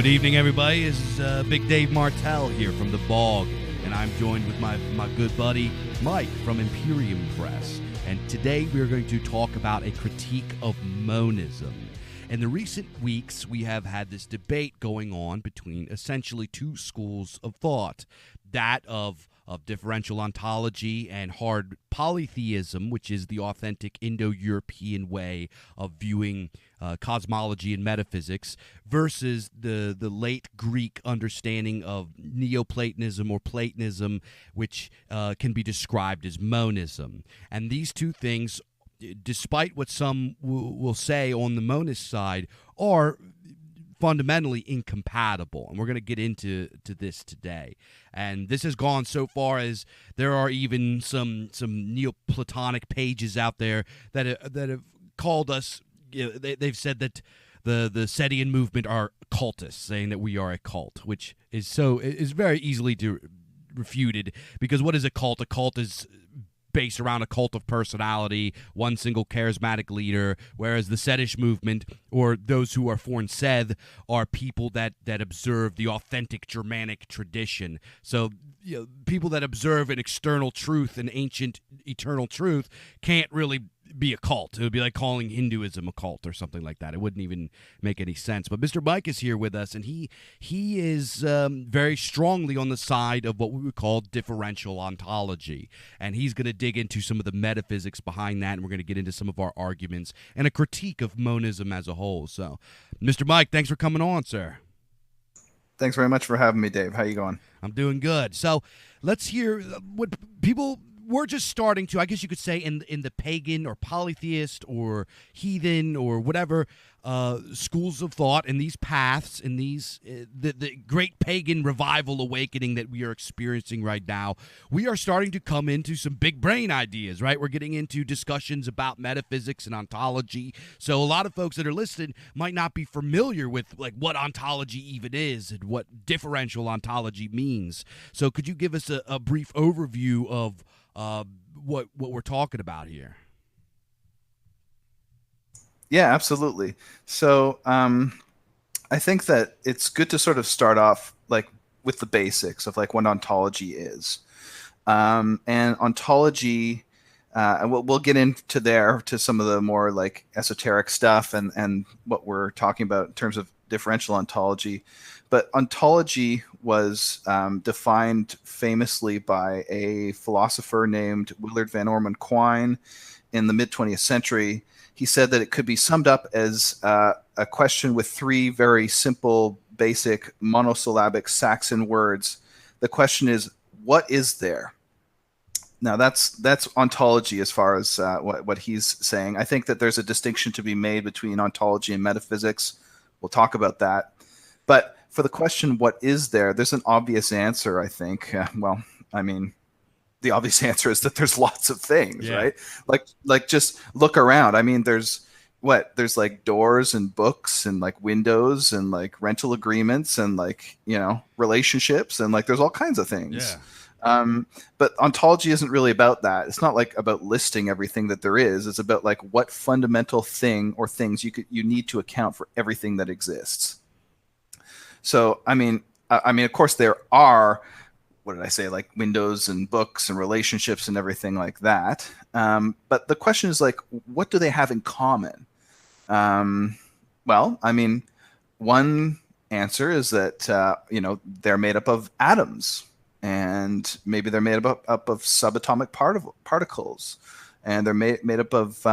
evening, everybody. This is Big Dave Martell here from The Bog, and I'm joined with my good buddy Mike from Imperium Press. And today we are going to talk about a critique of monism. In the recent weeks, we have had this debate going on between essentially two schools of thought, that of differential ontology and hard polytheism, which is the authentic Indo-European way of viewing cosmology and metaphysics, versus the late Greek understanding of neoplatonism or Platonism, which can be described as monism. And these two things, despite what some will say on the monist side, are fundamentally incompatible, and we're going to get into this today. And this has gone so far as there are even some Neoplatonic pages out there that have called us. They've said that the Setian movement are cultists, saying that we are a cult, which is very easily refuted, because what is a cult? A cult is based around a cult of personality, one single charismatic leader, whereas the Setish movement, or those who are foreign Seth, are people that observe the authentic Germanic tradition. So people that observe an external truth, an ancient eternal truth, can't really be a cult. It would be like calling Hinduism a cult or something like that. It wouldn't even make any sense. But Mr. Mike is here with us, and he is very strongly on the side of what we would call differential ontology. And he's going to dig into some of the metaphysics behind that, and we're going to get into some of our arguments and a critique of monism as a whole. So, Mr. Mike, thanks for coming on, sir. Thanks very much for having me, Dave. How you going? I'm doing good. So let's hear what people... We're just starting to, I guess you could say, in the pagan or polytheist or heathen or whatever schools of thought, in these paths, in these the great pagan revival awakening that we are experiencing right now, we are starting to come into some big brain ideas, right? We're getting into discussions about metaphysics and ontology. So a lot of folks that are listening might not be familiar with like what ontology even is and what differential ontology means. So could you give us a brief overview of what we're talking about here? Yeah, absolutely. So I think that it's good to sort of start off like with the basics of like what ontology is. And ontology, and we'll get into there to some of the more like esoteric stuff and what we're talking about in terms of differential ontology. But ontology was defined famously by a philosopher named Willard Van Orman Quine in the mid-20th century. He said that it could be summed up as a question with three very simple, basic, monosyllabic Saxon words. The question is, what is there? Now, that's ontology as far as what he's saying. I think that there's a distinction to be made between ontology and metaphysics. We'll talk about that. But for the question, what is there, there's an obvious answer, I think. Well, I mean, the obvious answer is that there's lots of things, right? Like just look around. I mean, there's like doors and books and like windows and like rental agreements and like, relationships and like there's all kinds of things. Yeah. But ontology isn't really about that. It's not like about listing everything that there is. It's about like what fundamental thing or things you need to account for everything that exists. So, I mean, of course, there are, what did I say, like windows and books and relationships and everything like that. But the question is like, what do they have in common? Well, I mean, one answer is that, they're made up of atoms, and maybe they're made up of subatomic particles, and they're made up of,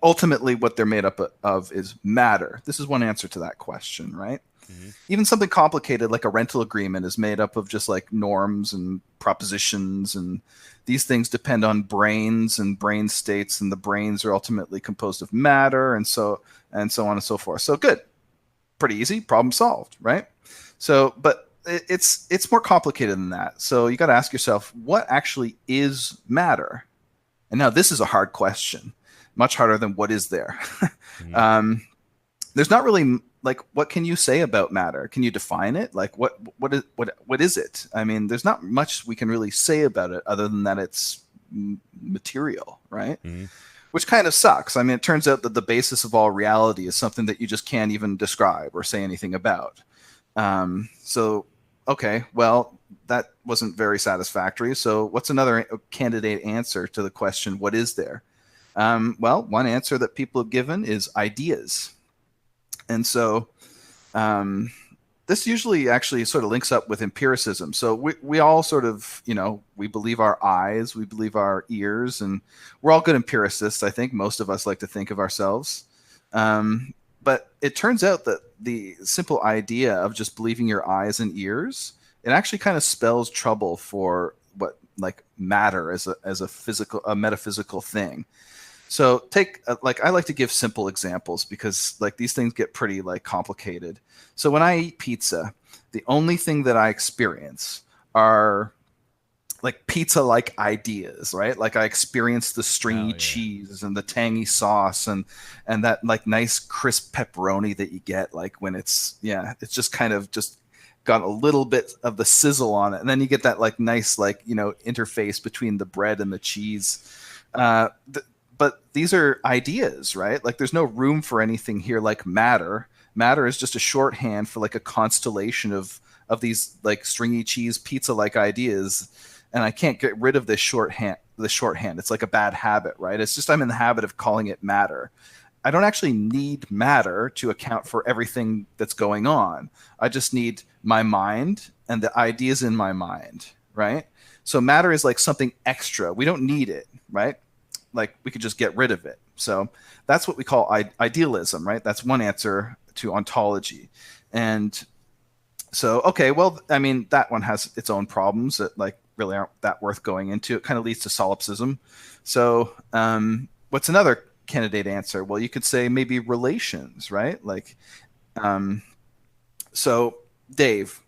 ultimately what they're made up of is matter. This is one answer to that question, right? Mm-hmm. Even something complicated like a rental agreement is made up of just like norms and propositions, and these things depend on brains and brain states, and the brains are ultimately composed of matter, and so on and so forth. So good, pretty easy, problem solved, right? So, but it's more complicated than that. So you got to ask yourself, what actually is matter? And now this is a hard question, much harder than what is there. Mm-hmm. There's not really like, what can you say about matter? Can you define it? Like what is it? I mean, there's not much we can really say about it other than that it's material, right? Mm-hmm. which kind of sucks. I mean, it turns out that the basis of all reality is something that you just can't even describe or say anything about. So, okay, well, that wasn't very satisfactory. So what's another candidate answer to the question, what is there? Well, one answer that people have given is ideas. And so this usually actually sort of links up with empiricism. So we all sort of, we believe our eyes, we believe our ears, and we're all good empiricists, I think. Most of us like to think of ourselves. But it turns out that the simple idea of just believing your eyes and ears, it actually kind of spells trouble for what like matter as a metaphysical thing. So I like to give simple examples because like these things get pretty like complicated. So when I eat pizza, the only thing that I experience are like pizza-like ideas, right? Like I experience the stringy cheese and the tangy sauce and that like nice crisp pepperoni that you get like when it's just kind of just got a little bit of the sizzle on it. And then you get that like nice like, interface between the bread and the cheese. But these are ideas, right? Like there's no room for anything here like matter. Matter is just a shorthand for like a constellation of these like stringy cheese pizza-like ideas. And I can't get rid of this shorthand. It's like a bad habit, right? It's just I'm in the habit of calling it matter. I don't actually need matter to account for everything that's going on. I just need my mind and the ideas in my mind, right? So matter is like something extra. We don't need it, right? Like we could just get rid of it. So that's what we call idealism, right? That's one answer to ontology. And so, okay, well, I mean, that one has its own problems that like really aren't that worth going into. It kind of leads to solipsism. So what's another candidate answer? Well, you could say maybe relations, right? Like, so Dave,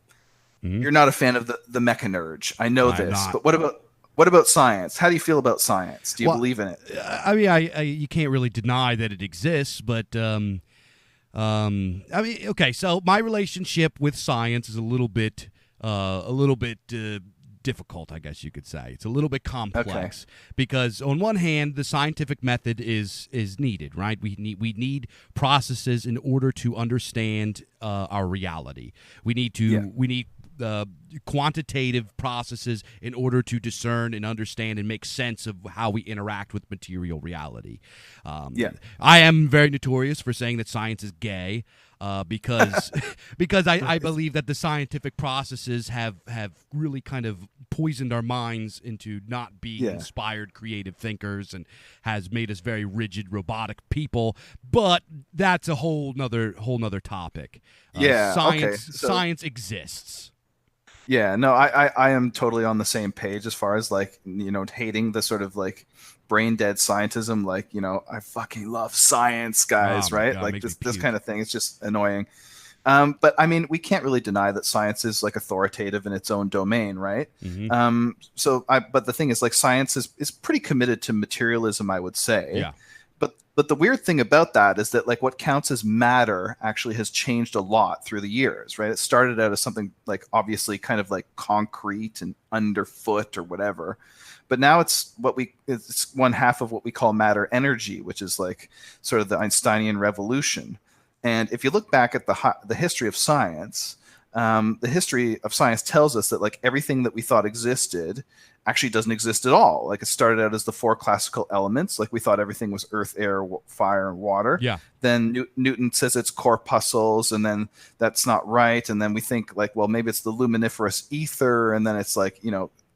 you're not a fan of the mechanurge. I know this, but what about science? How do you feel about science? Do you believe in it? I mean, you can't really deny that it exists, but I mean, okay. So my relationship with science is a little bit difficult, I guess you could say. It's a little bit complex because on one hand, the scientific method is needed, right? We need processes in order to understand our reality. We need quantitative processes in order to discern and understand and make sense of how we interact with material reality. I am very notorious for saying that science is gay because I believe that the scientific processes have really kind of poisoned our minds into not being inspired creative thinkers and has made us very rigid robotic people. But that's a whole nother topic. Science exists. Yeah, no, I am totally on the same page as far as like, hating the sort of like brain dead scientism. Like, I fucking love science, guys, right? God, like this kind of thing. It's just annoying. But I mean, we can't really deny that science is like authoritative in its own domain, right? Mm-hmm. But the thing is like science is pretty committed to materialism, I would say. Yeah. But the weird thing about that is that like what counts as matter actually has changed a lot through the years, right? It started out as something like obviously kind of like concrete and underfoot or whatever. But now it's one half of what we call matter energy, which is like sort of the Einsteinian revolution. And if you look back at the history of science, the history of science tells us that like everything that we thought existed actually doesn't exist at all. Like it started out as the four classical elements. Like we thought everything was earth, air, fire, and water. Yeah. Then Newton says it's corpuscles, and then that's not right. And then we think like, well, maybe it's the luminiferous ether. And then it's like,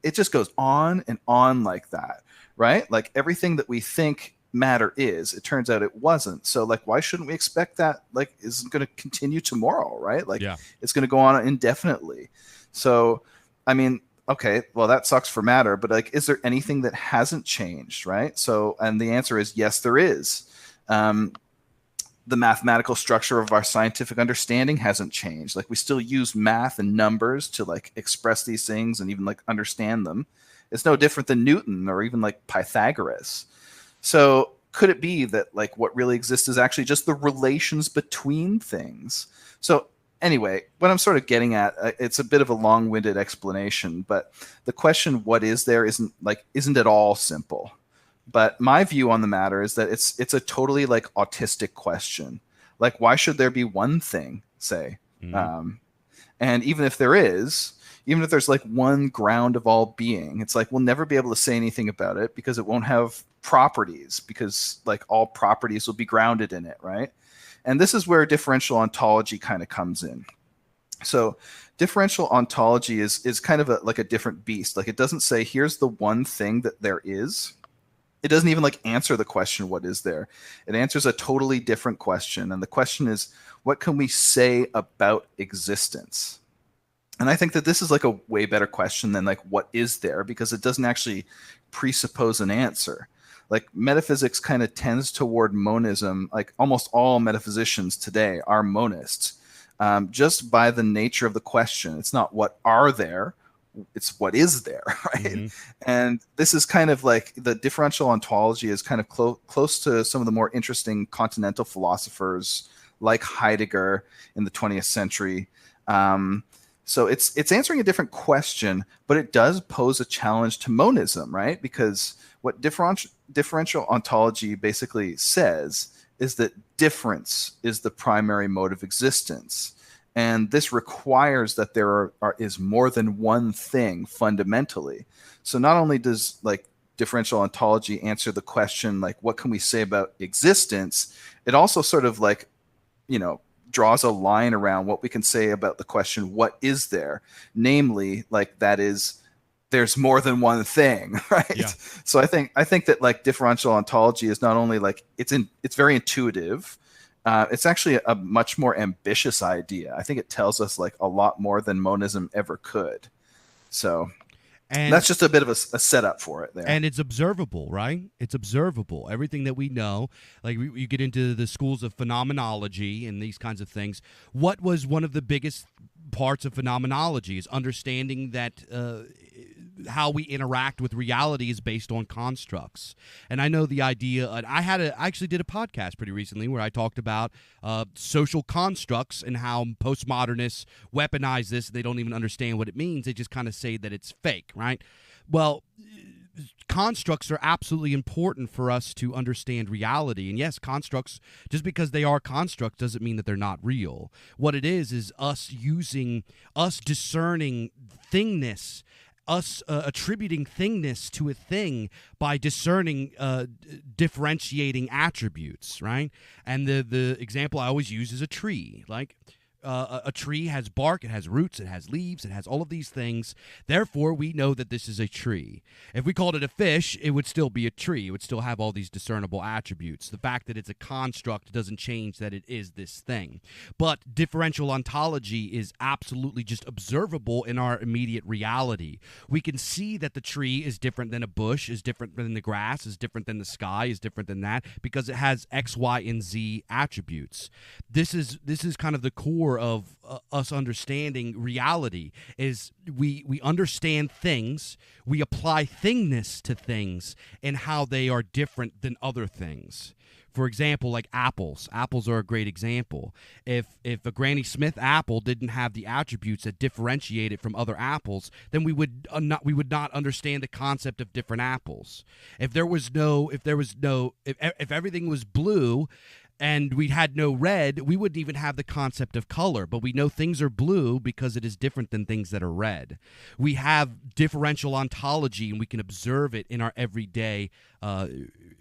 it just goes on and on like that, right? Like everything that we think matter is, it turns out it wasn't. So like, why shouldn't we expect that like is going to continue tomorrow, right? Like it's going to go on indefinitely. So, I mean, okay, well that sucks for matter, but like, is there anything that hasn't changed, right? So, and the answer is yes, there is. The mathematical structure of our scientific understanding hasn't changed. Like we still use math and numbers to like express these things and even like understand them. It's no different than Newton or even like Pythagoras. So could it be that like what really exists is actually just the relations between things? So anyway, what I'm sort of getting at, it's a bit of a long-winded explanation, but the question, what is there, isn't at all simple. But my view on the matter is that it's a totally like autistic question. Like, why should there be one thing, say? And even if there is, even if there's like one ground of all being, it's like we'll never be able to say anything about it because it won't have properties, because like all properties will be grounded in it, right? And this is where differential ontology kind of comes in. So differential ontology is kind of like a different beast. Like, it doesn't say here's the one thing that there is. It doesn't even like answer the question, what is there? It answers a totally different question. And the question is, what can we say about existence? And I think that this is like a way better question than like, what is there? Because it doesn't actually presuppose an answer. Like, metaphysics kind of tends toward monism. Like, almost all metaphysicians today are monists, just by the nature of the question. It's not what are there, it's what is there, right? And this is kind of like the differential ontology is kind of close to some of the more interesting continental philosophers like Heidegger in the 20th century. So it's answering a different question, but it does pose a challenge to monism, right? Because what differential ontology basically says is that difference is the primary mode of existence. And this requires that there is more than one thing fundamentally. So not only does like differential ontology answer the question, like, what can we say about existence? It also sort of like, draws a line around what we can say about the question, what is there? Namely, like, that is, there's more than one thing, right? Yeah. So I think that like differential ontology is not only like it's very intuitive. It's actually a much more ambitious idea. I think it tells us like a lot more than monism ever could. So that's just a bit of a setup for it there. And it's observable, right? It's observable. Everything that we know, like you get into the schools of phenomenology and these kinds of things. What was one of the biggest parts of phenomenology is understanding that how we interact with reality is based on constructs. And I know the idea, I actually did a podcast pretty recently where I talked about social constructs and how postmodernists weaponize this. They don't even understand what it means. They just kind of say that it's fake, right? Well, constructs are absolutely important for us to understand reality. And yes, constructs, just because they are constructs doesn't mean that they're not real. What it is us discerning thingness, us attributing thingness to a thing by discerning differentiating attributes, right? And the example I always use is a tree. Like, a tree has bark, it has roots, it has leaves, it has all of these things. Therefore, we know that this is a tree. If we called it a fish, it would still be a tree. It would still have all these discernible attributes. The fact that it's a construct doesn't change that it is this thing. But differential ontology is absolutely just observable in our immediate reality. We can see that the tree is different than a bush, is different than the grass, is different than the sky, is different than that, because it has X, Y, and Z attributes. This is kind of the core of us understanding reality. Is we understand things, we apply thingness to things and how they are different than other things. For example, like apples. Apples are a great example. If a Granny Smith apple didn't have the attributes that differentiate it from other apples, then we would not understand the concept of different apples. If everything was blue and we had no red, we wouldn't even have the concept of color. But we know things are blue because it is different than things that are red. We have differential ontology, and we can observe it in our everyday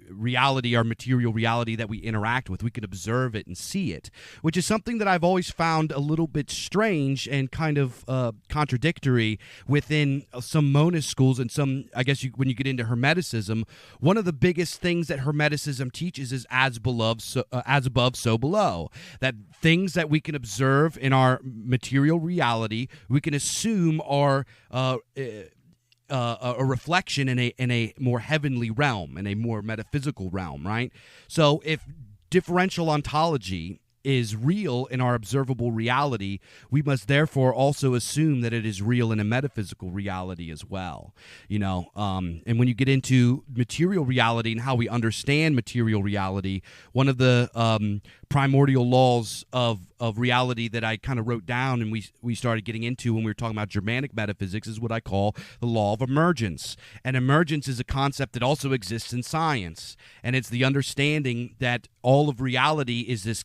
reality, our material reality that we interact with. We can observe it and see it, which is something that I've always found a little bit strange and kind of contradictory within some monist schools and some, I guess, when you get into Hermeticism. One of the biggest things that Hermeticism teaches is as above, so below. That things that we can observe in our material reality, we can assume are a reflection in a more heavenly realm, in a more metaphysical realm, right? So if differential ontology is real in our observable reality, we must therefore also assume that it is real in a metaphysical reality as well. And when you get into material reality and how we understand material reality, one of the primordial laws of reality that I kind of wrote down and we started getting into when we were talking about Germanic metaphysics is what I call the law of emergence. And emergence is a concept that also exists in science, and it's the understanding that all of reality is this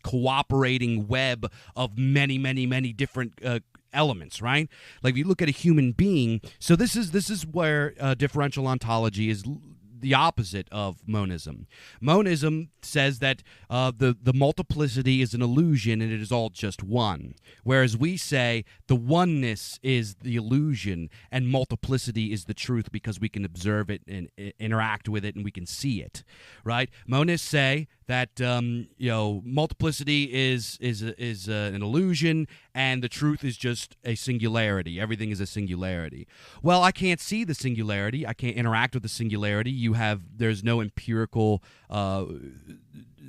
cooperating web of many, many, many different elements, right? Like if you look at a human being, so this is where differential ontology is the opposite of monism. Monism says that the multiplicity is an illusion and it is all just one, whereas we say the oneness is the illusion and multiplicity is the truth because we can observe it and interact with it and we can see it, right? Monists say that multiplicity is an illusion and the truth is just a singularity. Everything is a singularity. Well, I can't see the singularity. I can't interact with the singularity. There's no empirical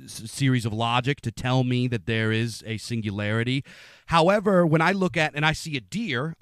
series of logic to tell me that there is a singularity. However, when I look at and I see a deer,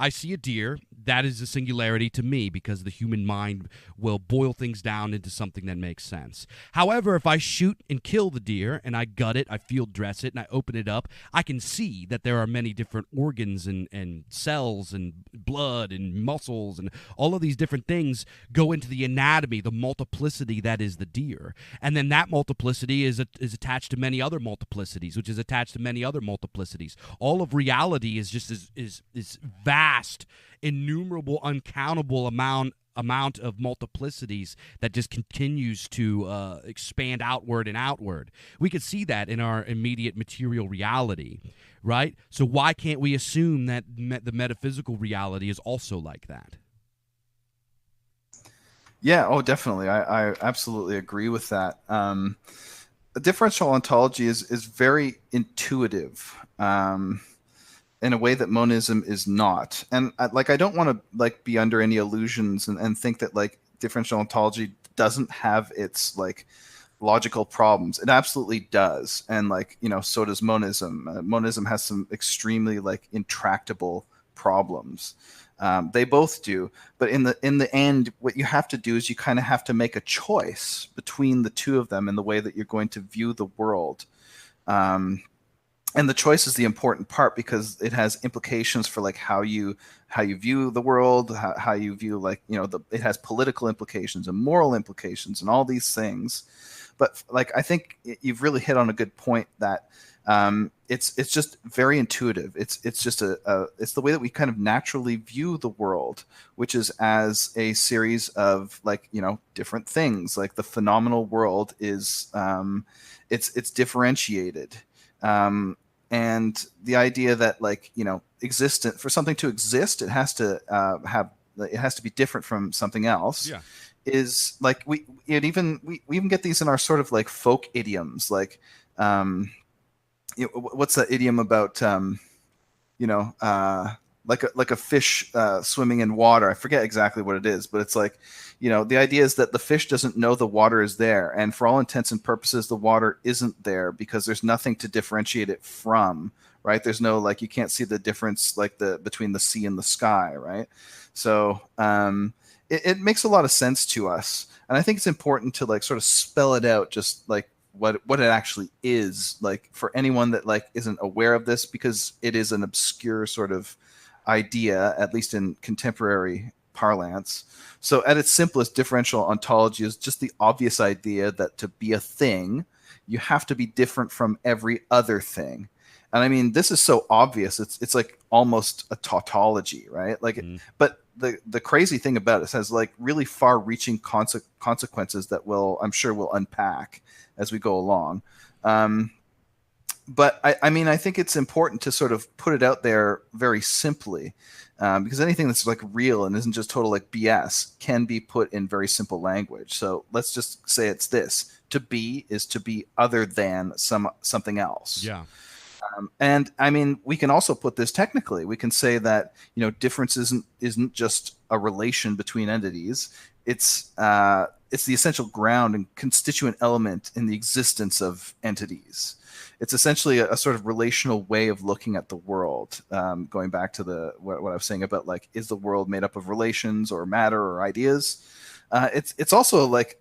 that is a singularity to me because the human mind will boil things down into something that makes sense. However, if I shoot and kill the deer and I gut it, I field dress it, and I open it up, I can see that there are many different organs and cells and blood and muscles and all of these different things go into the anatomy, the multiplicity that is the deer. And then that multiplicity is attached to many other multiplicities, which is attached to many other multiplicities. All of reality is just is vast, innumerable, uncountable amount of multiplicities that just continues to expand outward and outward. We could see that in our immediate material reality, right? So why can't we assume that the metaphysical reality is also like that? Yeah, oh, definitely. I absolutely agree with that. Differential ontology is very intuitive. In a way that monism is not. And I don't want to be under any illusions and think that differential ontology doesn't have its logical problems. It absolutely does. And so does monism. Monism has some extremely intractable problems. They both do. But in the end, what you have to do is you kind of have to make a choice between the two of them in the way that you're going to view the world. And the choice is the important part because it has implications for how you view the world, how you view it has political implications and moral implications and all these things. But I think you've really hit on a good point that it's just very intuitive. It's just it's the way that we kind of naturally view the world, which is as a series of different things. Like the phenomenal world is it's differentiated. And the idea that existent for something to exist, it has to be different from something else. Yeah. Is we even get these in our sort of folk idioms. What's that idiom about like a fish swimming in water? I forget exactly what it is, but it's the idea is that the fish doesn't know the water is there, and for all intents and purposes, the water isn't there because there's nothing to differentiate it from, right? There's no you can't see the difference between the sea and the sky, right? So it makes a lot of sense to us, and I think it's important to sort of spell it out, just what it actually is, for anyone that isn't aware of this, because it is an obscure sort of idea, at least in contemporary parlance. So at its simplest, differential ontology is just the obvious idea that to be a thing, you have to be different from every other thing. And I mean, this is so obvious. It's almost a tautology, right? But the crazy thing about it has really far-reaching consequences that I'm sure we'll unpack as we go along. But I mean, I think it's important to sort of put it out there very simply, because anything that's real and isn't just total BS can be put in very simple language. So let's just say it's this: to be is to be other than something else. Yeah. And I mean, we can also put this technically. We can say that difference isn't just a relation between entities. it's the essential ground and constituent element in the existence of entities. It's essentially a sort of relational way of looking at the world. Going back to what I was saying about, like, is the world made up of relations or matter or ideas? It's also like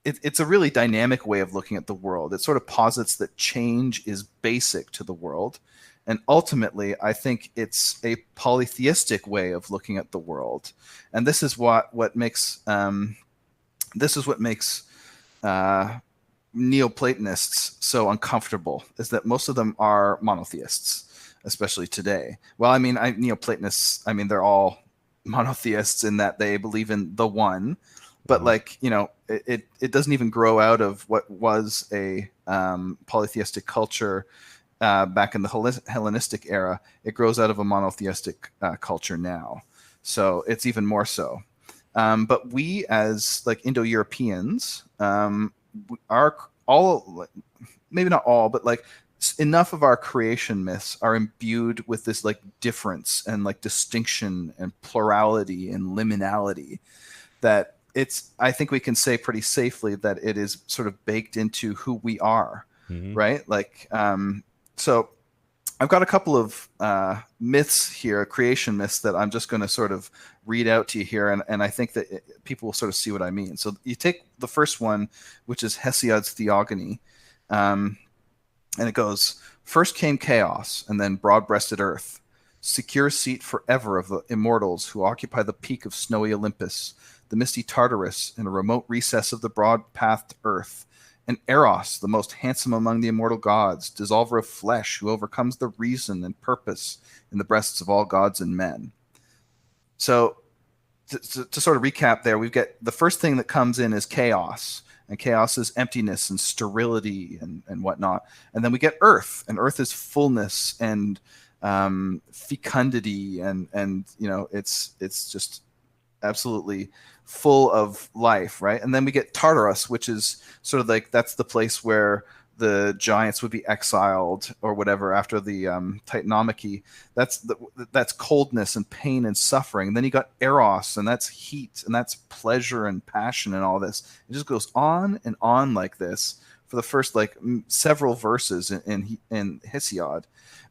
it's a really dynamic way of looking at the world. It sort of posits that change is basic to the world, and ultimately, I think it's a polytheistic way of looking at the world. And this is what makes Neoplatonists so uncomfortable, is that most of them are monotheists, especially today. Well, I mean, Neoplatonists, I mean, they're all monotheists in that they believe in the one, but like, it doesn't even grow out of what was a polytheistic culture back in the Hellenistic era. It grows out of a monotheistic culture now. So it's even more so. But we, as like Indo-Europeans, are all, maybe not all, but like enough of our creation myths are imbued with this like difference and like distinction and plurality and liminality that I think we can say pretty safely that it is sort of baked into who we are, right? Like, so I've got a couple of myths here, creation myths, that I'm just going to sort of read out to you here, and I think that people will sort of see what I mean. So you take the first one, which is Hesiod's Theogony, and it goes, first came chaos, and then broad-breasted earth, secure seat forever of the immortals who occupy the peak of snowy Olympus, the misty Tartarus in a remote recess of the broad-pathed earth, and Eros, the most handsome among the immortal gods, dissolver of flesh, who overcomes the reason and purpose in the breasts of all gods and men. So to sort of recap there, we've got the first thing that comes in is chaos, and chaos is emptiness and sterility and whatnot. And then we get earth, and earth is fullness and fecundity, and it's just absolutely full of life, right? And then we get Tartarus, which is sort of like, that's the place where the giants would be exiled or whatever after the Titanomachy. That's coldness and pain and suffering. And then you got Eros, and that's heat, and that's pleasure and passion and all this. It just goes on and on like this for the first like several verses in Hesiod.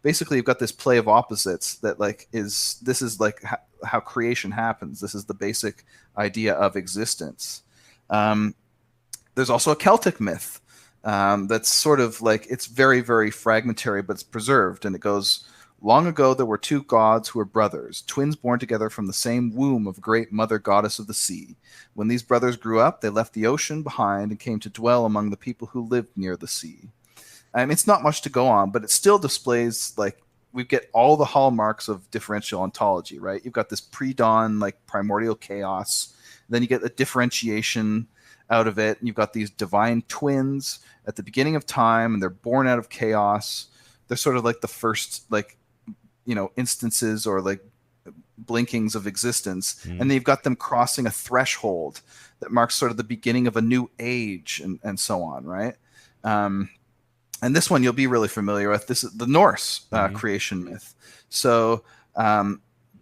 Basically, you've got this play of opposites that like this is like how creation happens. This is the basic idea of existence. There's also a Celtic myth that's sort of like, it's very, very fragmentary, but it's preserved. And it goes, long ago there were two gods who were brothers, twins born together from the same womb of a great mother goddess of the sea. When these brothers grew up, they left the ocean behind and came to dwell among the people who lived near the sea. I mean, it's not much to go on, but it still displays, like, we get all the hallmarks of differential ontology, right? You've got this pre-dawn, like, primordial chaos. Then you get the differentiation out of it, and you've got these divine twins at the beginning of time, and they're born out of chaos. They're sort of like the first, like, instances or like blinkings of existence. And then you've got them crossing a threshold that marks sort of the beginning of a new age, and so on, right? And this one you'll be really familiar with. This is the Norse creation myth. So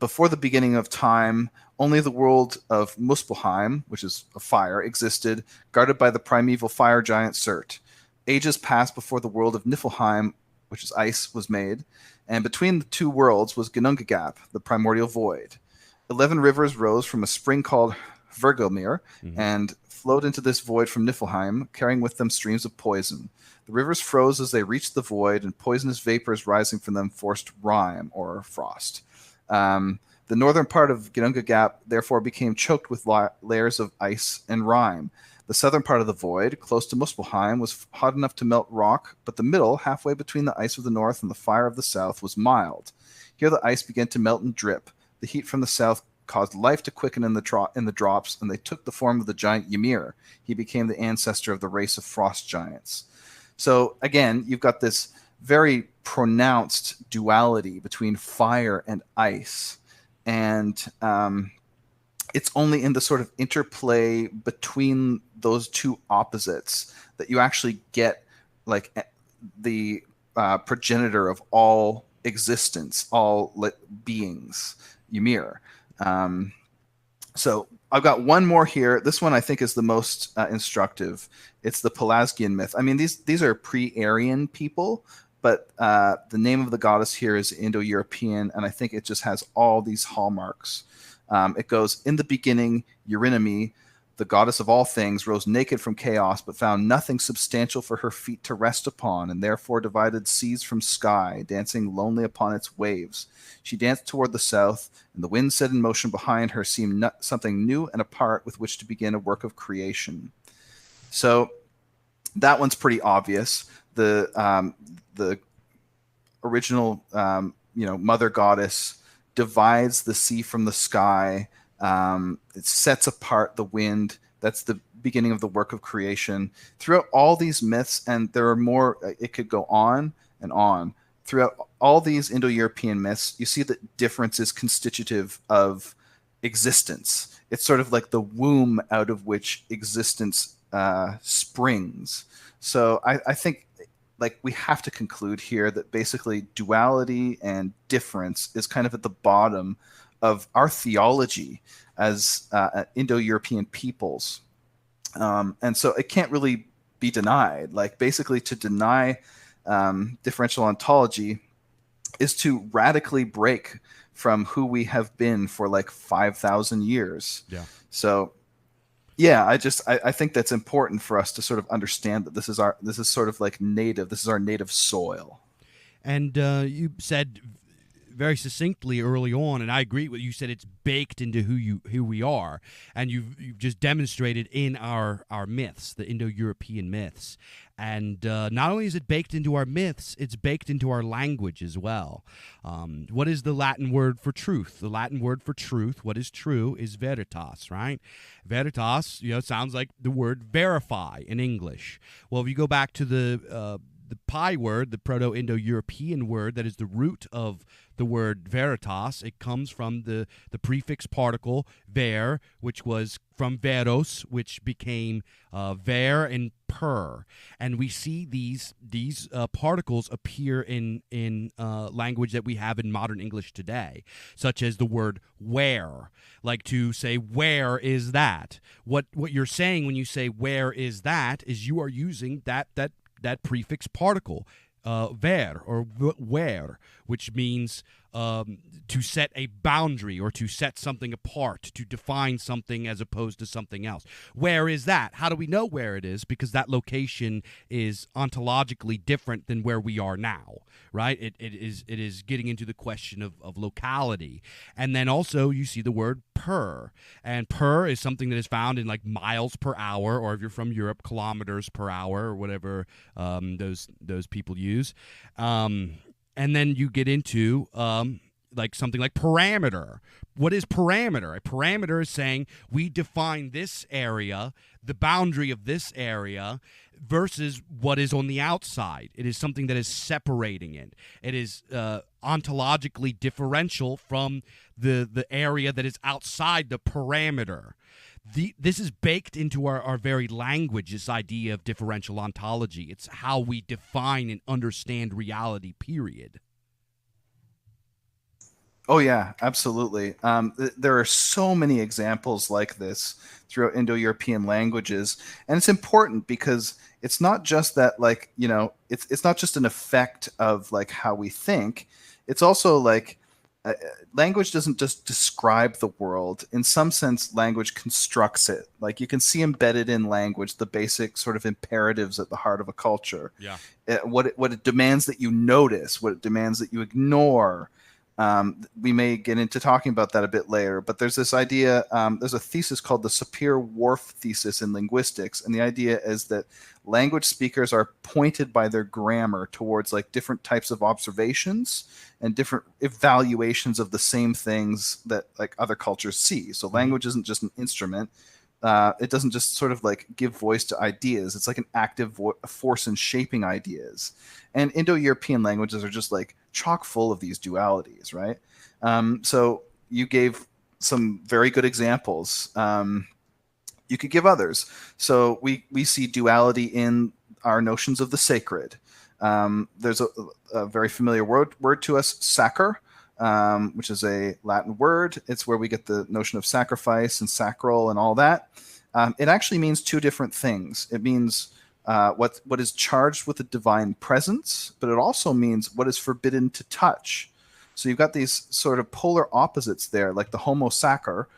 before the beginning of time, only the world of Muspelheim, which is a fire, existed, guarded by the primeval fire giant Surt. Ages passed before the world of Niflheim, which is ice, was made, and between the two worlds was Ginnungagap, the primordial void. 11 rivers rose from a spring called Vergelmir and flowed into this void from Niflheim, carrying with them streams of poison. The rivers froze as they reached the void, and poisonous vapors rising from them forced rime, or frost. The northern part of Ginnungagap therefore became choked with layers of ice and rime. The southern part of the void, close to Muspelheim, was hot enough to melt rock, but the middle, halfway between the ice of the north and the fire of the south, was mild. Here the ice began to melt and drip. The heat from the south caused life to quicken in the drops, and they took the form of the giant Ymir. He became the ancestor of the race of frost giants. So again, you've got this very pronounced duality between fire and ice. And it's only in the sort of interplay between those two opposites that you actually get like the progenitor of all existence, all beings, Ymir. So I've got one more here. This one I think is the most instructive. It's the Pelasgian myth. I mean, these are pre-Aryan people, but the name of the goddess here is Indo-European, and I think it just has all these hallmarks. It goes, in the beginning, Eurynome, the goddess of all things, rose naked from chaos, but found nothing substantial for her feet to rest upon, and therefore divided seas from sky, dancing lonely upon its waves. She danced toward the south, and the wind set in motion behind her seemed something new and apart with which to begin a work of creation. So that one's pretty obvious. The original, mother goddess divides the sea from the sky. It sets apart the wind. That's the beginning of the work of creation. Throughout all these myths, and there are more, it could go on and on. Throughout all these Indo-European myths, you see that difference is constitutive of existence. It's sort of like the womb out of which existence springs. So I think like we have to conclude here that basically duality and difference is kind of at the bottom of our theology as Indo-European peoples. And so it can't really be denied. Like basically to deny differential ontology is to radically break from who we have been for like 5,000 years. Yeah. So yeah, I think that's important for us to sort of understand that this is sort of like native. This is our native soil. And you said very succinctly early on, and I agree with you. Said it's baked into who we are, and you've just demonstrated in our myths, the Indo-European myths. And not only is it baked into our myths, it's baked into our language as well. What is the Latin word for truth? The Latin word for truth, what is true, is veritas, right? Veritas, sounds like the word verify in English. Well, if you go back to the Pi word, the Proto-Indo-European word that is the root of the word veritas, it comes from the prefix particle ver, which was from veros, which became ver and per. And we see these particles appear in language that we have in modern English today, such as the word where. Like to say, where is that? What you're saying when you say where is that is you are using that prefix particle, ver or where, which means to set a boundary or to set something apart, to define something as opposed to something else. Where is that? How do we know where it is? Because that location is ontologically different than where we are now, right? It is getting into the question of locality. And then also you see the word per, and per is something that is found in like miles per hour, or if you're from Europe, kilometers per hour, or whatever those people use. And then you get into like something like parameter. What is parameter? A parameter is saying we define this area, the boundary of this area, versus what is on the outside. It is something that is separating it. It is ontologically differential from the area that is outside the parameter. This is baked into our very language, this idea of differential ontology. It's how we define and understand reality, period. Oh, yeah, absolutely. There are so many examples like this throughout Indo-European languages. And it's important because it's not just that, like, it's not just an effect of, like, how we think. It's also, like, language doesn't just describe the world. In some sense, language constructs it. Like, you can see embedded in language the basic sort of imperatives at the heart of a culture. Yeah. What it demands that you notice, what it demands that you ignore. We may get into talking about that a bit later, but there's this idea, there's a thesis called the Sapir-Whorf thesis in linguistics, and the idea is that language speakers are pointed by their grammar towards like different types of observations and different evaluations of the same things that like other cultures see. So language isn't just an instrument. It doesn't just sort of like give voice to ideas. It's like an active force in shaping ideas. And Indo-European languages are just like chock full of these dualities, right? So you gave some very good examples. You could give others. So we see duality in our notions of the sacred. There's a very familiar word to us, sacer, which is a Latin word. It's where we get the notion of sacrifice and sacral and all that. It actually means two different things. It means what is charged with a divine presence, but it also means what is forbidden to touch. So you've got these sort of polar opposites there, like the Homo sacer,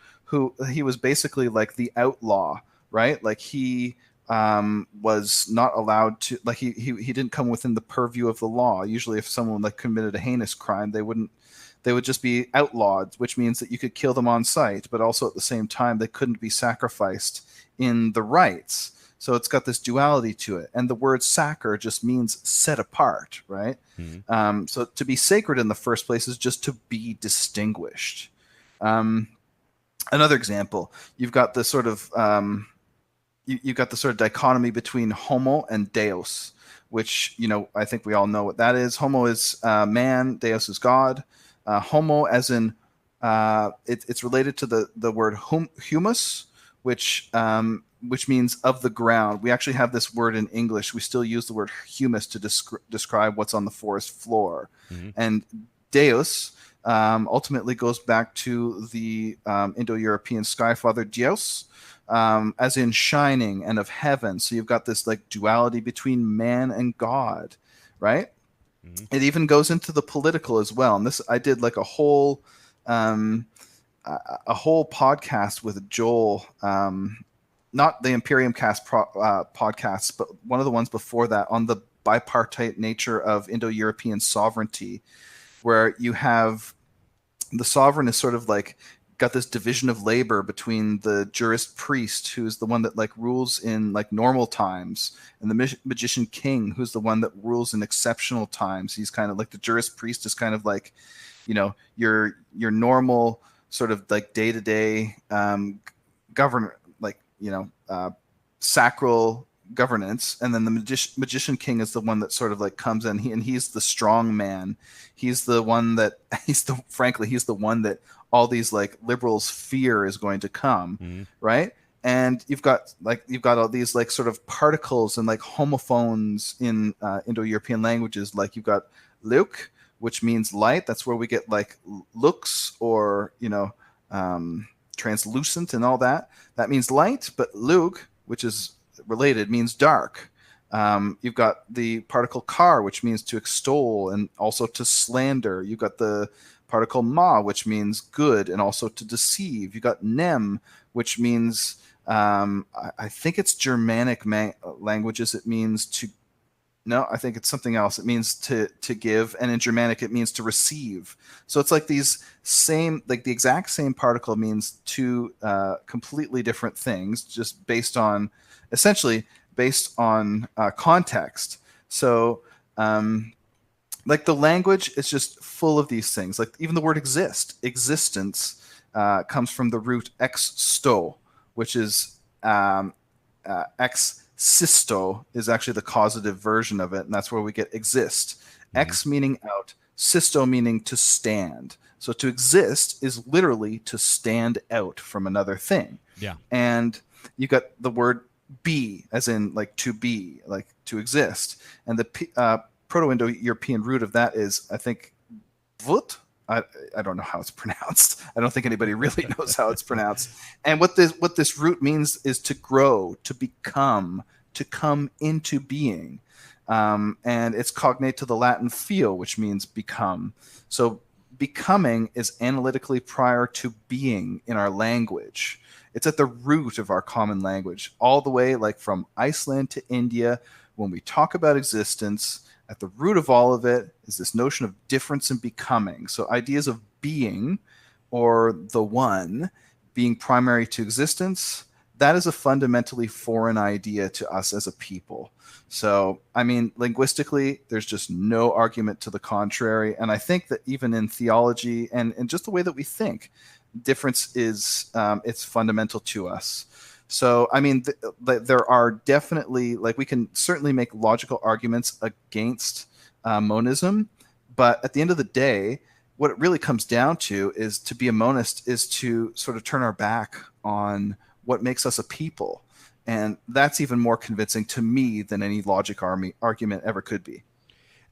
he was basically like the outlaw, right? Like he was not allowed to, like he didn't come within the purview of the law. Usually, if someone like committed a heinous crime, they would just be outlawed, which means that you could kill them on sight, but also at the same time they couldn't be sacrificed in the rites. So it's got this duality to it. And the word sacer just means set apart, right? Mm-hmm. So to be sacred in the first place is just to be distinguished. Another example, you've got the sort of you've got the sort of dichotomy between homo and deus, which, you know, I think we all know what that is. Homo is man, deus is God. Homo as in it's related to the word humus, which means of the ground. We actually have this word in English. We still use the word humus to describe what's on the forest floor. Mm-hmm. And deus ultimately goes back to the Indo-European skyfather Dios, as in shining and of heaven. So you've got this like duality between man and God, right? Mm-hmm. It even goes into the political as well. And this, I did like a whole podcast with Joel, not the Imperium Cast podcasts, but one of the ones before that, on the bipartite nature of Indo-European sovereignty, where you have the sovereign is sort of like got this division of labor between the jurist priest, who's the one that like rules in like normal times, and the magician king, who's the one that rules in exceptional times. He's kind of like the jurist priest is kind of like, you know, your normal sort of like day-to-day governor, like, you know, sacral governance, and then the magician king is the one that sort of like comes in, he's the strong man. He's the one that he's the one that all these like liberals fear is going to come. Mm-hmm. Right? And you've got all these like sort of particles and like homophones in Indo-European languages. Like you've got Luke, which means light. That's where we get like lux, or, you know, translucent and all that. That means light. But Luke, which is related, means dark. You've got the particle kar, which means to extol and also to slander. You've got the particle ma, which means good and also to deceive. You've got nem, which means, I think it's Germanic languages. It means to, no, I think it's something else. It means to give, and in Germanic it means to receive. So it's like these same, like the exact same particle means two completely different things, just essentially based on context. So like the language is just full of these things. Like even the word existence comes from the root existo, which is existo is actually the causative version of it, and that's where we get exist. Mm-hmm. Ex meaning out, sisto meaning to stand. So to exist is literally to stand out from another thing. Yeah. And you got the word be, as in like to be, like to exist. And the Proto-Indo-European root of that is, I think, vut. I don't know how it's pronounced. I don't think anybody really knows how it's pronounced. And what this root means is to grow, to become, to come into being. And it's cognate to the Latin feel, which means become. So becoming is analytically prior to being in our language. It's at the root of our common language, all the way like from Iceland to India. When we talk about existence, at the root of all of it is this notion of difference and becoming. So ideas of being, or the one, being primary to existence, that is a fundamentally foreign idea to us as a people. So, I mean, linguistically, there's just no argument to the contrary. And I think that even in theology and just the way that we think, difference is it's fundamental to us. So, I mean, there are definitely, like, we can certainly make logical arguments against monism, but at the end of the day, what it really comes down to is to be a monist is to sort of turn our back on what makes us a people. And that's even more convincing to me than any logic argument ever could be.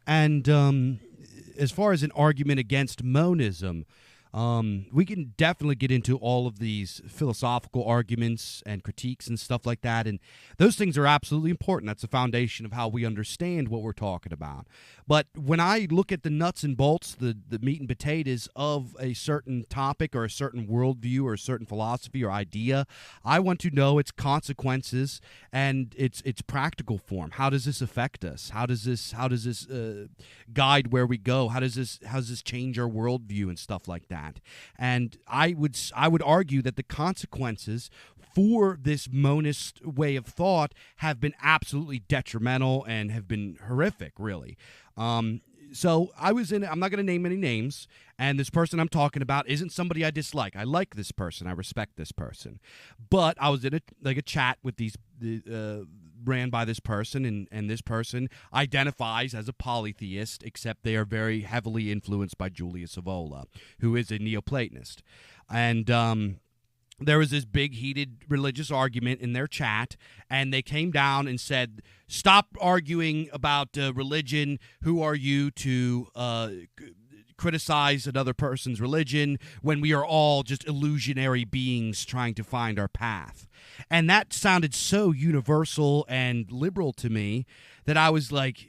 And as far as an argument against monism, we can definitely get into all of these philosophical arguments and critiques and stuff like that. And those things are absolutely important. That's the foundation of how we understand what we're talking about. But when I look at the nuts and bolts, the meat and potatoes of a certain topic or a certain worldview or a certain philosophy or idea, I want to know its consequences and its practical form. How does this affect us? How does this guide where we go? How does this change our worldview and stuff like that? And I would argue that the consequences for this monist way of thought have been absolutely detrimental and have been horrific, really. So I'm not going to name any names, and this person I'm talking about isn't somebody I dislike. I like this person. I respect this person. But I was in a chat with ran by this person, and this person identifies as a polytheist, except they are very heavily influenced by Julius Evola, who is a Neoplatonist. And there was this big heated religious argument in their chat, and they came down and said, stop arguing about religion. Who are you to criticize another person's religion when we are all just illusionary beings trying to find our path? And that sounded so universal and liberal to me that I was like,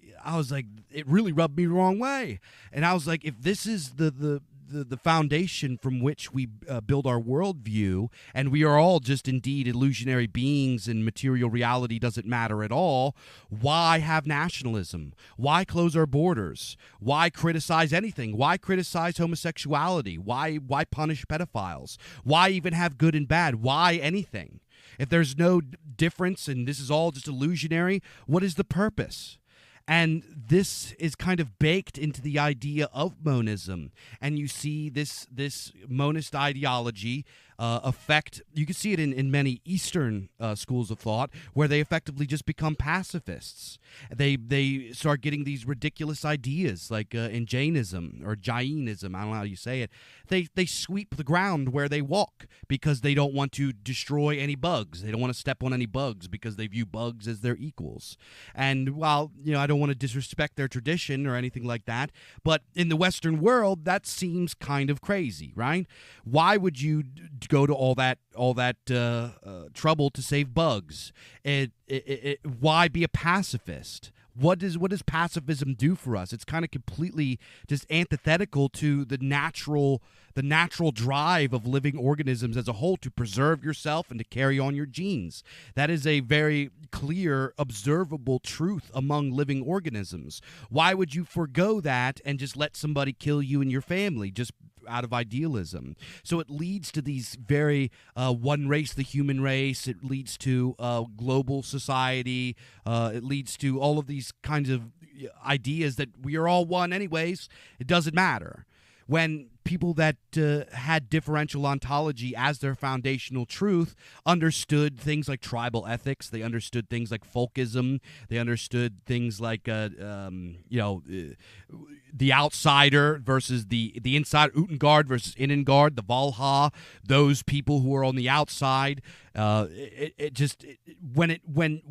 it really rubbed me the wrong way. And I was like, if this is the foundation from which we build our worldview, and we are all just indeed illusionary beings and material reality doesn't matter at all, why have nationalism? Why close our borders? Why criticize anything? Why criticize homosexuality? Why punish pedophiles? Why even have good and bad? Why anything? If there's no difference and this is all just illusionary, what is the purpose? And this is kind of baked into the idea of monism. And you see this monist ideology affect, you can see it in many Eastern schools of thought, where they effectively just become pacifists. They start getting these ridiculous ideas, like in Jainism or Jainism, I don't know how you say it. They sweep the ground where they walk because they don't want to destroy any bugs. They don't want to step on any bugs because they view bugs as their equals. And while, I don't want to disrespect their tradition or anything like that, but in the Western world, that seems kind of crazy, right? Why would you go to all that trouble to save bugs? Why be a pacifist? What does pacifism do for us? It's kind of completely just antithetical to the natural drive of living organisms as a whole to preserve yourself and to carry on your genes. That is a very clear, observable truth among living organisms. Why would you forgo that and just let somebody kill you and your family just out of idealism? So it leads to these very one race, the human race. It leads to global society. It leads to all of these kinds of ideas that we are all one anyways. It doesn't matter. When people that had differential ontology as their foundational truth understood things like tribal ethics, they understood things like folkism, they understood things like the outsider versus the inside, Utengard versus Innengard, the Valha, those people who are on the outside. When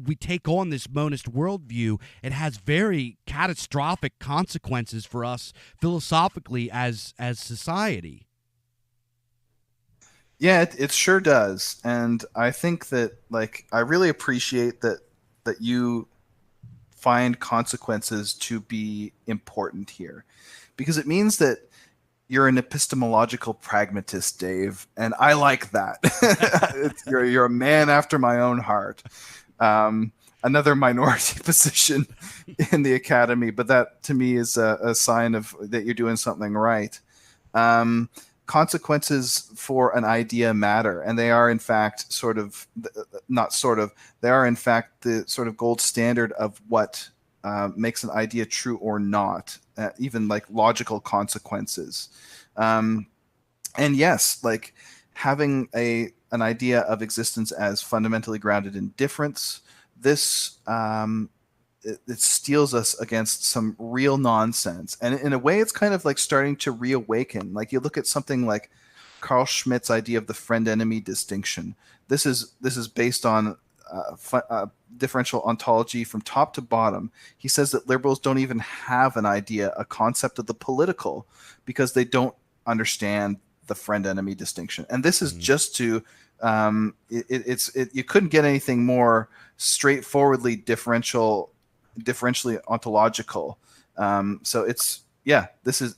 we take on this monist worldview, it has very catastrophic consequences for us philosophically as society. Yeah, it sure does. And I think that, I really appreciate that you find consequences to be important here, because it means that you're an epistemological pragmatist, Dave, and I like that. You're a man after my own heart. Another minority position in the academy, but that to me is a sign of that you're doing something right. Consequences for an idea matter, and they are in fact they are in fact the sort of gold standard of what makes an idea true or not, even like logical consequences. And yes, like having an idea of existence as fundamentally grounded in difference, this it steels us against some real nonsense. And in a way, it's kind of like starting to reawaken. Like you look at something like Carl Schmitt's idea of the friend-enemy distinction. This is based on differential ontology from top to bottom. He says that liberals don't even have an idea, a concept of the political, because they don't understand the friend-enemy distinction. And this is just to you couldn't get anything more straightforwardly differentially ontological. So it's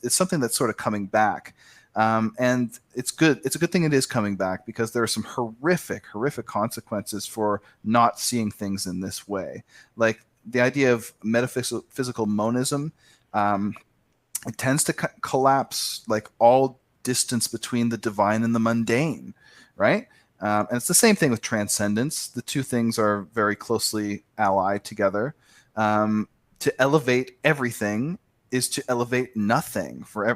something that's sort of coming back. And it's good. It's a good thing it is coming back, because there are some horrific consequences for not seeing things in this way. Like the idea of metaphysical monism, it tends to collapse like all distance between the divine and the mundane, right? And it's the same thing with transcendence. The two things are very closely allied together. To elevate everything is to elevate nothing. For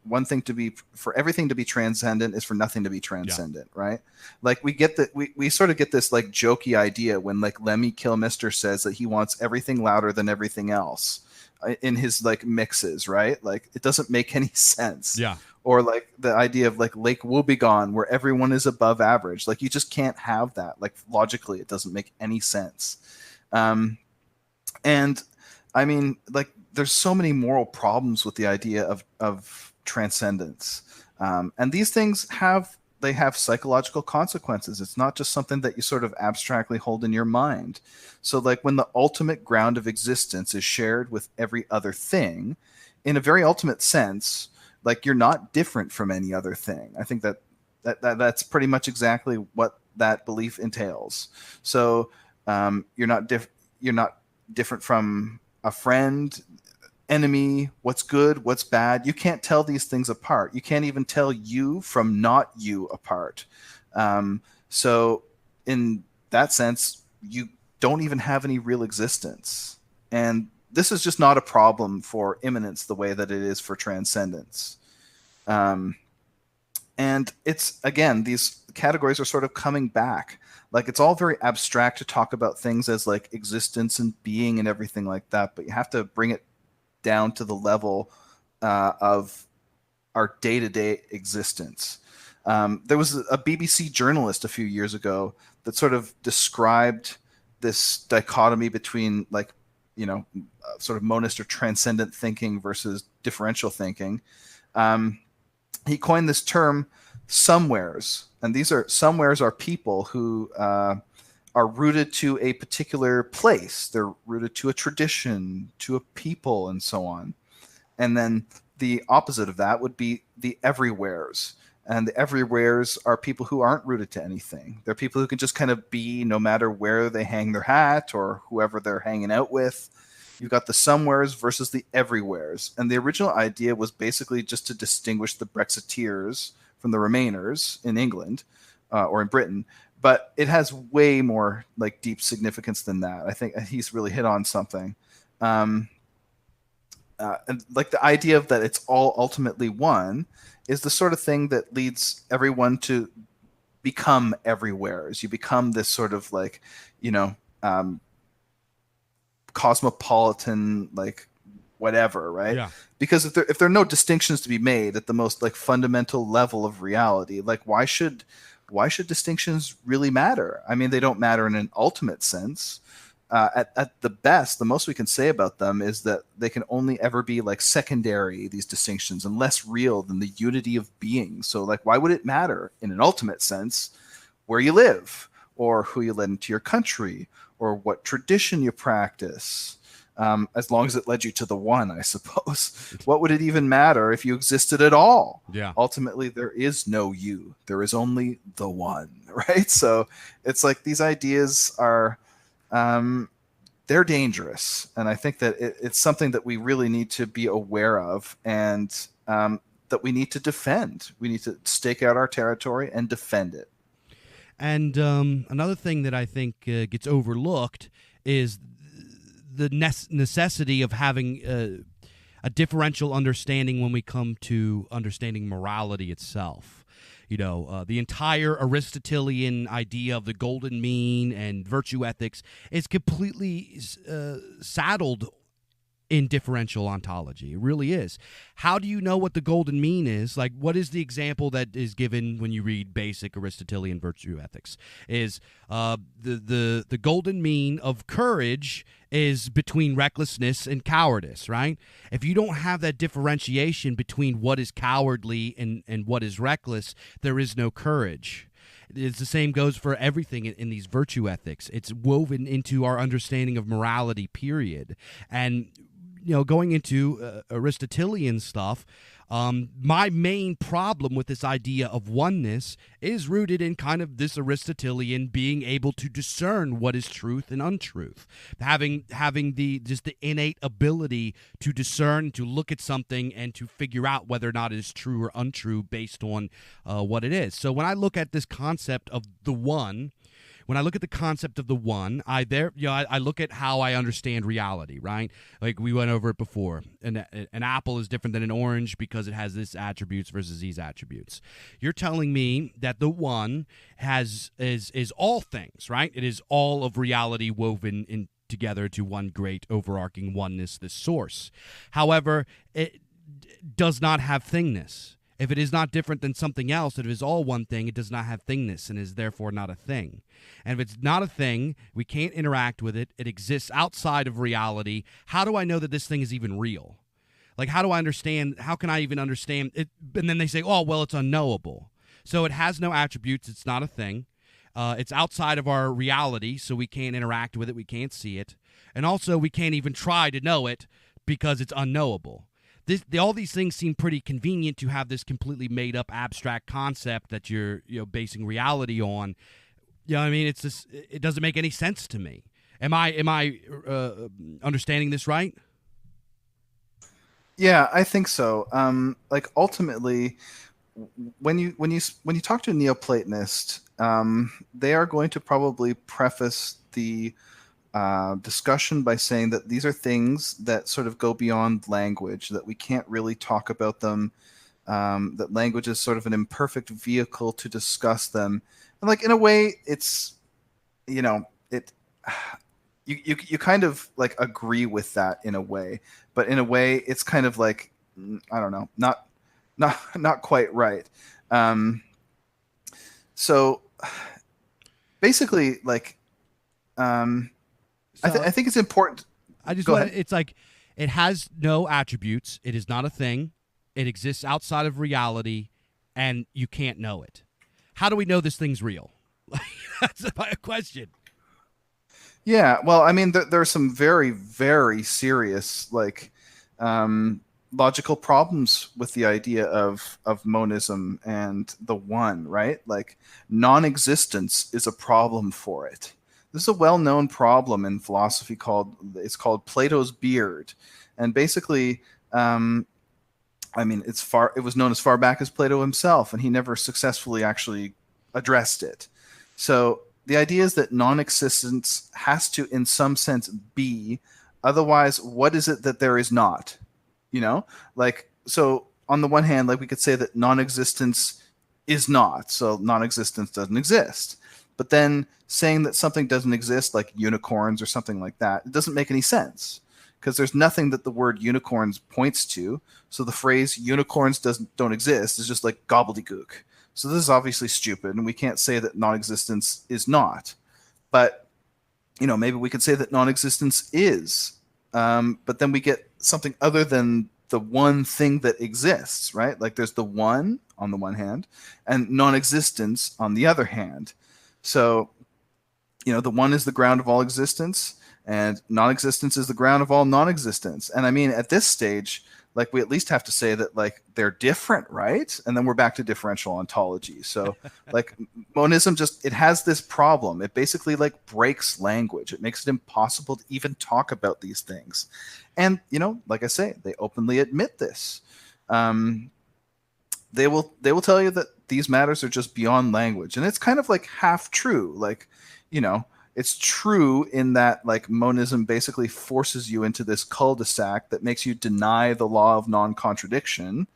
everything to be transcendent is for nothing to be transcendent, right? Like we sort of get this like jokey idea when like Lemmy Kilmister says that he wants everything louder than everything else in his like mixes, right? Like it doesn't make any sense. Yeah. Or like the idea of like Lake Wobegon, where everyone is above average. Like you just can't have that. Like logically, it doesn't make any sense. And I mean, like there's so many moral problems with the idea of transcendence. And these things have psychological consequences. It's not just something that you sort of abstractly hold in your mind. So like when the ultimate ground of existence is shared with every other thing, in a very ultimate sense, like you're not different from any other thing. I think that's pretty much exactly what that belief entails. So you're not different from a friend, enemy, what's good, what's bad. You can't tell these things apart. You can't even tell you from not you apart. So in that sense, you don't even have any real existence. And this is just not a problem for immanence the way that it is for transcendence. And it's, again, these categories are sort of coming back. Like it's all very abstract to talk about things as like existence and being and everything like that, but you have to bring it down to the level of our day-to-day existence. There was a BBC journalist a few years ago that sort of described this dichotomy between like, sort of monist or transcendent thinking versus differential thinking. He coined this term somewheres, and these somewheres are people who are rooted to a particular place. They're rooted to a tradition, to a people, and so on. And then the opposite of that would be the everywheres. And the everywheres are people who aren't rooted to anything. They're people who can just kind of be no matter where they hang their hat or whoever they're hanging out with. You've got the somewheres versus the everywheres. And the original idea was basically just to distinguish the Brexiteers from the Remainers in England or in Britain. But it has way more like deep significance than that. I think he's really hit on something. And like the idea of that it's all ultimately one is the sort of thing that leads everyone to become everywheres. You become this sort of like, cosmopolitan, like whatever, right? Yeah. Because if there are no distinctions to be made at the most like fundamental level of reality, like why should distinctions really matter? I mean, they don't matter in an ultimate sense. At the best, the most we can say about them is that they can only ever be like secondary, these distinctions, and less real than the unity of being. So like, why would it matter in an ultimate sense where you live or who you led into your country or what tradition you practice? As long as it led you to the one, I suppose. What would it even matter if you existed at all? Yeah. Ultimately, there is no you. There is only the one, right? So it's like these ideas are, they're dangerous. And I think that it's something that we really need to be aware of and that we need to defend. We need to stake out our territory and defend it. And another thing that I think gets overlooked is the necessity of having a differential understanding when we come to understanding morality itself. The entire Aristotelian idea of the golden mean and virtue ethics is completely saddled in differential ontology. It really is. How do you know what the golden mean is? Like, what is the example that is given when you read basic Aristotelian virtue ethics? Is the golden mean of courage is between recklessness and cowardice, right? If you don't have that differentiation between what is cowardly and what is reckless, there is no courage. It's the same goes for everything in these virtue ethics. It's woven into our understanding of morality, period. And going into Aristotelian stuff, my main problem with this idea of oneness is rooted in kind of this Aristotelian being able to discern what is truth and untruth, having the innate ability to discern, to look at something and to figure out whether or not it is true or untrue based on what it is. So when I look at this concept of the one, when I look at the concept of the one, I look at how I understand reality, right? Like we went over it before. An apple is different than an orange because it has this attributes versus these attributes. You're telling me that the one is all things, right? It is all of reality woven in together to one great overarching oneness, this source. However, it does not have thingness. If it is not different than something else, if it is all one thing, it does not have thingness and is therefore not a thing. And if it's not a thing, we can't interact with it. It exists outside of reality. How do I know that this thing is even real? Like, how do I understand? How can I even understand it? And then they say, oh, well, it's unknowable. So it has no attributes. It's not a thing. It's outside of our reality, so we can't interact with it. We can't see it. And also, we can't even try to know it because it's unknowable. All these things seem pretty convenient to have this completely made up abstract concept that you're basing reality on. I mean, it's just, it doesn't make any sense to me. Am I understanding this right? Yeah, I think so. Like ultimately, when you talk to a Neoplatonist, they are going to probably preface the discussion by saying that these are things that sort of go beyond language, that we can't really talk about them, that language is sort of an imperfect vehicle to discuss them. And like in a way, it's, you kind of like agree with that in a way, but in a way it's kind of like, I don't know, not quite right. So basically, like, I think it's important. It's like it has no attributes. It is not a thing. It exists outside of reality, and you can't know it. How do we know this thing's real? That's a question. Yeah, well, I mean, there are some very, very serious, like, logical problems with the idea of monism and the one, right? Like, non-existence is a problem for it. This is a well-known problem in philosophy called Plato's beard, and basically, I mean, it was known as far back as Plato himself, and he never successfully actually addressed it. So the idea is that non-existence has to, in some sense, be. Otherwise, what is it that there is not? Like, so on the one hand, like we could say that non-existence is not, so non-existence doesn't exist. But then saying that something doesn't exist, like unicorns or something like that, it doesn't make any sense because there's nothing that the word unicorns points to. So the phrase unicorns don't exist is just like gobbledygook. So this is obviously stupid, and we can't say that non-existence is not. But, maybe we could say that non-existence is. But then we get something other than the one thing that exists, right? Like there's the one on the one hand and non-existence on the other hand. So, the one is the ground of all existence, and non-existence is the ground of all non-existence. And I mean, at this stage, like we at least have to say that like they're different, right? And then we're back to differential ontology. So like monism it has this problem. It basically like breaks language. It makes it impossible to even talk about these things. And, like I say, they openly admit this. They will tell you that these matters are just beyond language. And it's kind of like half true. Like, it's true in that like monism basically forces you into this cul-de-sac that makes you deny the law of non-contradiction.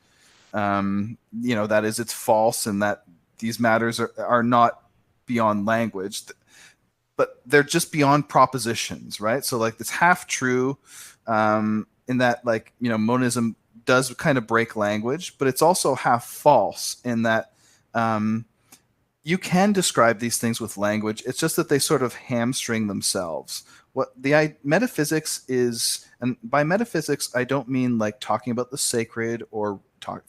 That is, it's false and that these matters are not beyond language, but they're just beyond propositions, right? So like it's half true. that, like, monism does kind of break language, but it's also half false in that you can describe these things with language. It's just that they sort of hamstring themselves. What the metaphysics is, and by metaphysics, I don't mean like talking about the sacred or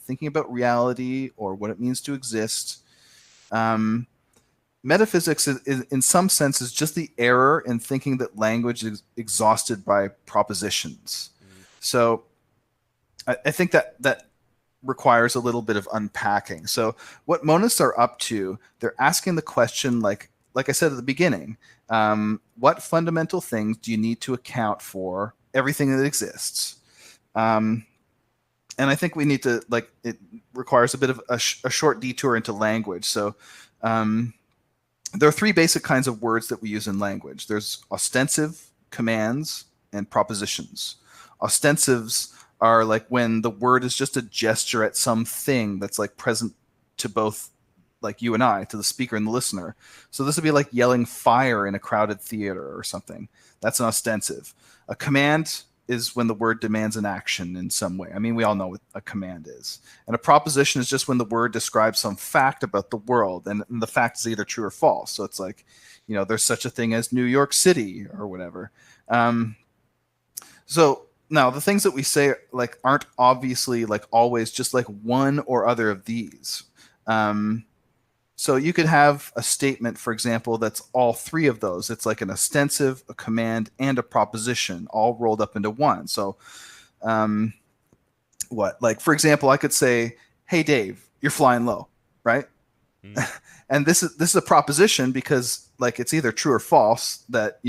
thinking about reality or what it means to exist. Metaphysics is, in some sense, is just the error in thinking that language is exhausted by propositions. So I think that requires a little bit of unpacking. So what monists are up to, they're asking the question, like I said at the beginning, what fundamental things do you need to account for everything that exists? And I think we need to, like, it requires a bit of a short detour into language. So there are three basic kinds of words that we use in language. There's ostensive, commands, and propositions. Ostensives are like when the word is just a gesture at something that's like present to both, like you and I, to the speaker and the listener. So this would be like yelling fire in a crowded theater or something. That's an ostensive. A command is when the word demands an action in some way. I mean, we all know what a command is. And a proposition is just when the word describes some fact about the world, and the fact is either true or false. So it's like, there's such a thing as New York City or whatever. So now the things that we say like aren't obviously like always just like one or other of these. So you could have a statement, for example, that's all three of those. It's like an ostensive, a command, and a proposition all rolled up into one. So like, for example, I could say, hey, Dave, you're flying low, right? And this is a proposition because, like, it's either true or false that,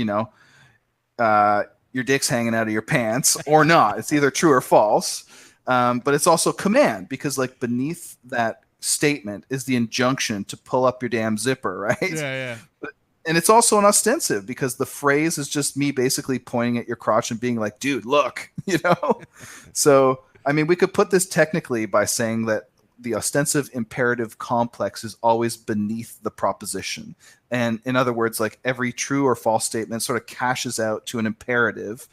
your dick's hanging out of your pants or not. It's either true or false. But it's also command because, like, beneath that statement is the injunction to pull up your damn zipper, right? Yeah. And it's also an ostensive because the phrase is just me basically pointing at your crotch and being like, dude, look, So, I mean, we could put this technically by saying that the ostensive imperative complex is always beneath the proposition. And in other words, like every true or false statement sort of cashes out to an imperative,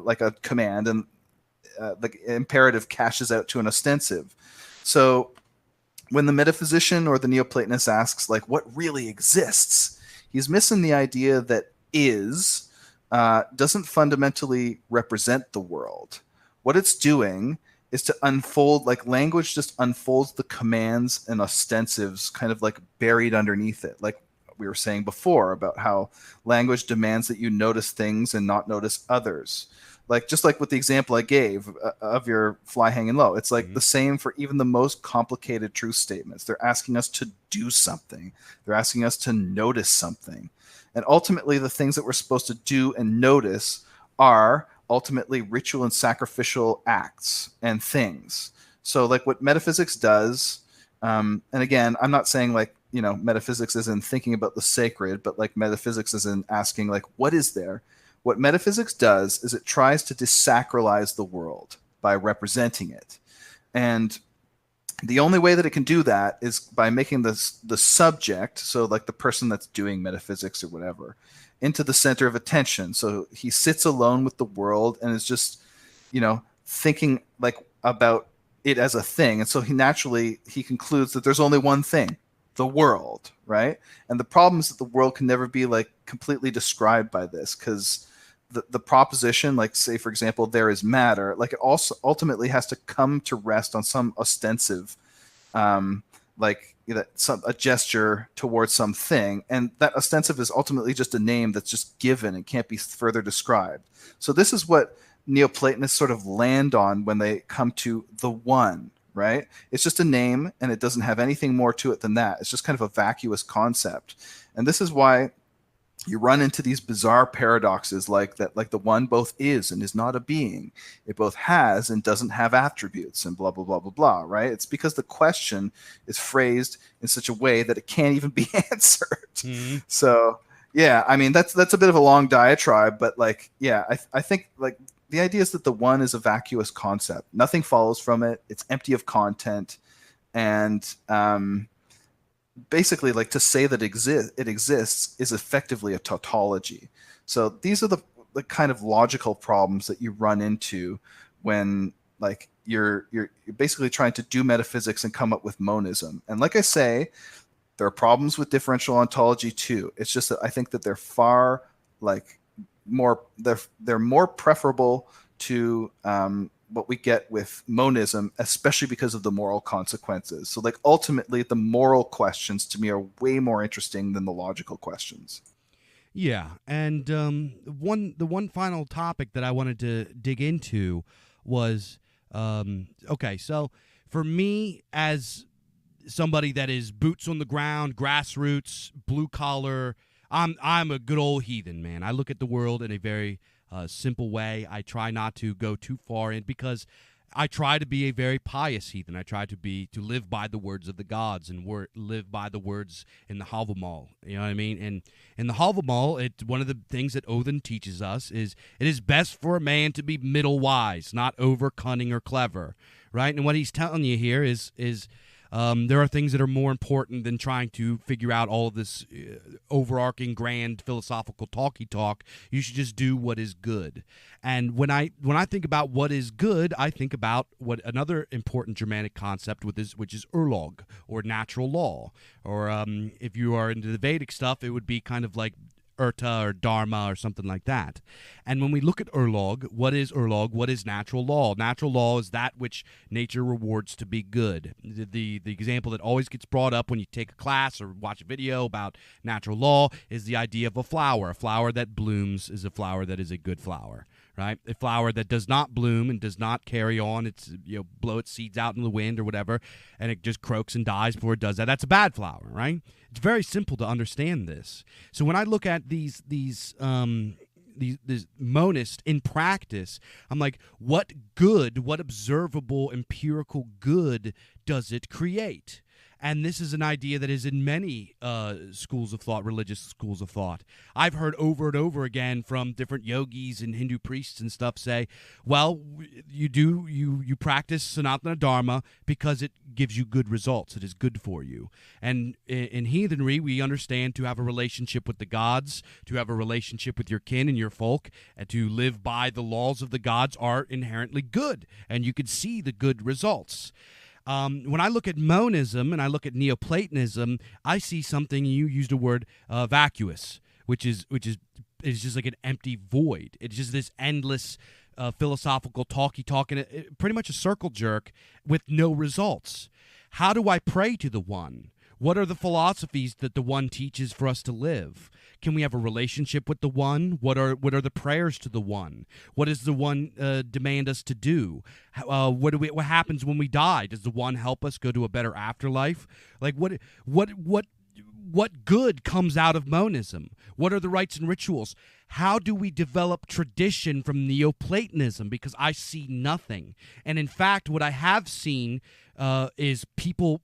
like a command, and the imperative cashes out to an ostensive. So when the metaphysician or the Neoplatonist asks, like, what really exists, he's missing the idea that is doesn't fundamentally represent the world. What it's doing is to unfold, like language just unfolds the commands and ostensives kind of like buried underneath it. Like we were saying before about how language demands that you notice things and not notice others. Like, just like with the example I gave of your fly hanging low, it's like the same for even the most complicated truth statements. They're asking us to do something. They're asking us to notice something. And ultimately, the things that we're supposed to do and notice are ultimately ritual and sacrificial acts and things. So like what metaphysics does, and again, I'm not saying like, metaphysics is in thinking about the sacred, but like metaphysics is in asking like, what is there? What metaphysics does is it tries to desacralize the world by representing it. And the only way that it can do that is by making the subject, so like the person that's doing metaphysics or whatever, into the center of attention. So he sits alone with the world and is just, thinking like about it as a thing. And so he concludes that there's only one thing, the world, right? And the problem is that the world can never be like completely described by this, because the proposition, like say for example, there is matter, like it also ultimately has to come to rest on some ostensive, like a gesture towards something, and that ostensive is ultimately just a name that's just given and can't be further described. So this is what Neoplatonists sort of land on when they come to the one, right? It's just a name and it doesn't have anything more to it than that. It's just kind of a vacuous concept. And this is why you run into these bizarre paradoxes like that, like the one both is and is not a being. It both has and doesn't have attributes and blah, blah, blah, blah, blah, right? It's because the question is phrased in such a way that it can't even be answered. So, yeah, I mean, that's a bit of a long diatribe, but like, yeah, I think like the idea is that the one is a vacuous concept. Nothing follows from it. It's empty of content. And, basically, like to say that it exists is effectively a tautology. So these are the kind of logical problems that you run into when like you're basically trying to do metaphysics and come up with monism. And like I say, there are problems with differential ontology too. It's just that I think that they're far like more they're more preferable to what we get with monism, especially because of the moral consequences. So like ultimately the moral questions to me are way more interesting than the logical questions. Yeah, and the one final topic that I wanted to dig into was okay. So for me, as somebody that is boots on the ground, grassroots, blue collar, I'm a good old heathen, man. I look at the world in a very simple way. I try not to go too far in because I try to be a very pious heathen. I try to live by the words of the gods and live by the words in the Havamal. You know what I mean? And in the Havamal, one of the things that Odin teaches us is it is best for a man to be middle wise, not over cunning or clever, right? And what he's telling you here is there are things that are more important than trying to figure out all of this overarching grand philosophical talky talk. You should just do what is good. And when I think about what is good, I think about what another important Germanic concept which is Urlog, or natural law. Or if you are into the Vedic stuff, it would be kind of like Urta or Dharma or something like that. And when we look at Urlog? What is natural law? Natural law is that which nature rewards to be good. The example that always gets brought up when you take a class or watch a video about natural law is the idea of a flower. A flower that blooms is a flower that is a good flower, right? A flower that does not bloom and does not carry on, it's blow its seeds out in the wind or whatever, and it just croaks and dies before it does that. That's a bad flower, right? It's very simple to understand this. So when I look at these monists in practice, I'm like, what observable empirical good does it create? And this is an idea that is in many schools of thought, religious schools of thought. I've heard over and over again from different yogis and Hindu priests and stuff say, well, you practice Sanatana Dharma because it gives you good results. It is good for you. And in heathenry, we understand to have a relationship with the gods, to have a relationship with your kin and your folk, and to live by the laws of the gods are inherently good. And you can see the good results. When I look at monism and I look at Neoplatonism, I see something. You used a word, vacuous, which is just like an empty void. It's just this endless philosophical talky talk and pretty much a circle jerk with no results. How do I pray to the one? What are the philosophies that the one teaches for us to live? Can we have a relationship with the one? What are the prayers to the one? What does the one demand us to do? What happens when we die? Does the one help us go to a better afterlife? Like what good comes out of monism? What are the rites and rituals? How do we develop tradition from Neoplatonism? Because I see nothing. And in fact, what I have seen is people,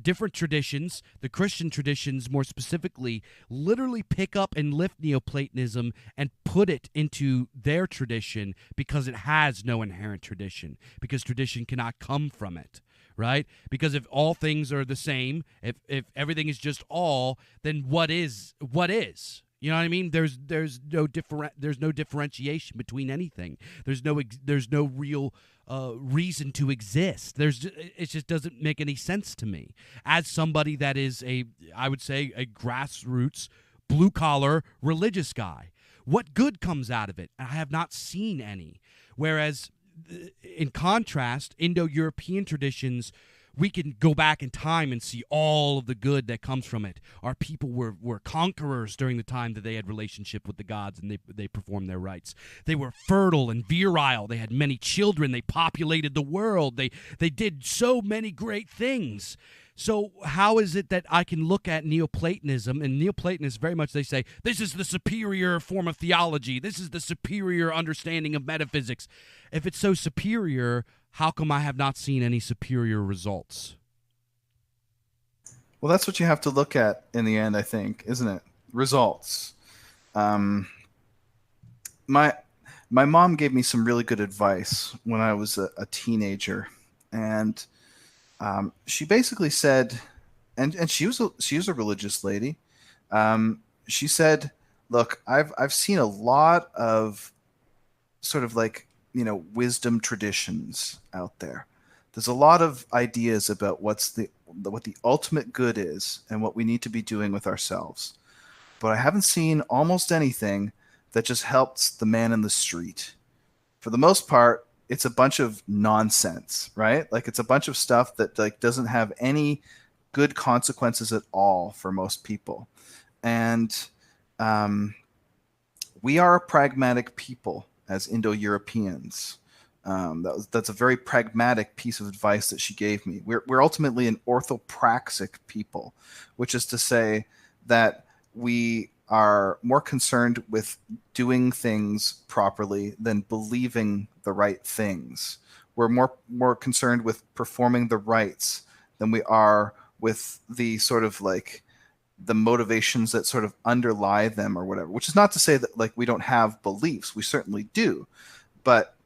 different traditions, the Christian traditions more specifically, literally pick up and lift Neoplatonism and put it into their tradition because it has no inherent tradition, because tradition cannot come from it, right? Because if all things are the same, if everything is just all, then what is? You know what I mean? There's no differentiation between anything. There's no real reason to exist. It just doesn't make any sense to me. As somebody that is I would say a grassroots, blue collar religious guy, what good comes out of it? I have not seen any. Whereas, in contrast, Indo-European traditions, we can go back in time and see all of the good that comes from it. Our people were conquerors during the time that they had relationship with the gods and they performed their rites. They were fertile and virile. They had many children. They populated the world. They did so many great things. So how is it that I can look at Neoplatonism, and Neoplatonists very much, they say, this is the superior form of theology. This is the superior understanding of metaphysics. If it's so superior, how come I have not seen any superior results? Well, that's what you have to look at in the end, I think, isn't it? Results. My mom gave me some really good advice when I was a teenager, and she basically said, and she was a religious lady. She said, "Look, I've seen a lot of sort of like wisdom traditions out there. There's a lot of ideas about what the ultimate good is and what we need to be doing with ourselves. But I haven't seen almost anything that just helps the man in the street. For the most part, it's a bunch of nonsense, right? Like it's a bunch of stuff that like doesn't have any good consequences at all for most people. And we are a pragmatic people as Indo-Europeans. That's a very pragmatic piece of advice that she gave me. We're ultimately an orthopraxic people, which is to say that we are more concerned with doing things properly than believing the right things. We're more concerned with performing the rites than we are with the sort of like the motivations that sort of underlie them or whatever, which is not to say that like we don't have beliefs. We certainly do. But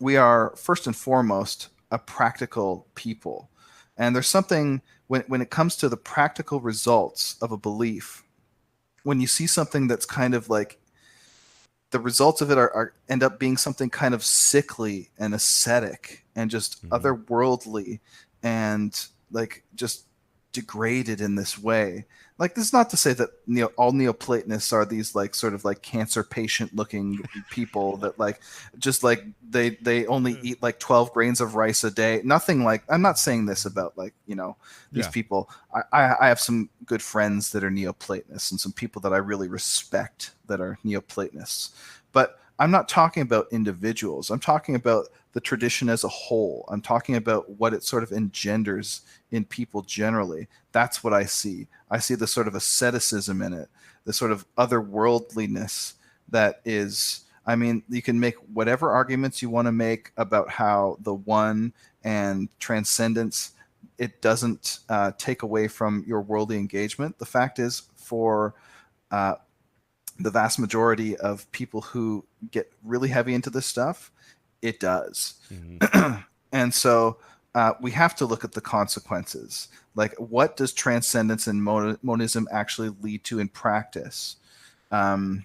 we are first and foremost a practical people. And there's something when it comes to the practical results of a belief, when you see something that's kind of like the results of it end up being something kind of sickly and ascetic and just otherworldly and like just degraded in this way. Like, this is not to say that all Neoplatonists are these like sort of like cancer patient looking people that like just like they only eat like 12 grains of rice a day. Nothing like, I'm not saying this about like these people. I have some good friends that are Neoplatonists and some people that I really respect that are Neoplatonists. But I'm not talking about individuals. I'm talking about the tradition as a whole. I'm talking about what it sort of engenders in people generally. That's what I see. I see the sort of asceticism in it, the sort of otherworldliness that is, I mean, you can make whatever arguments you want to make about how the one and transcendence, it doesn't take away from your worldly engagement. The fact is, for the vast majority of people who get really heavy into this stuff, it does. And so we have to look at the consequences. Like, what does transcendence and monism actually lead to in practice? And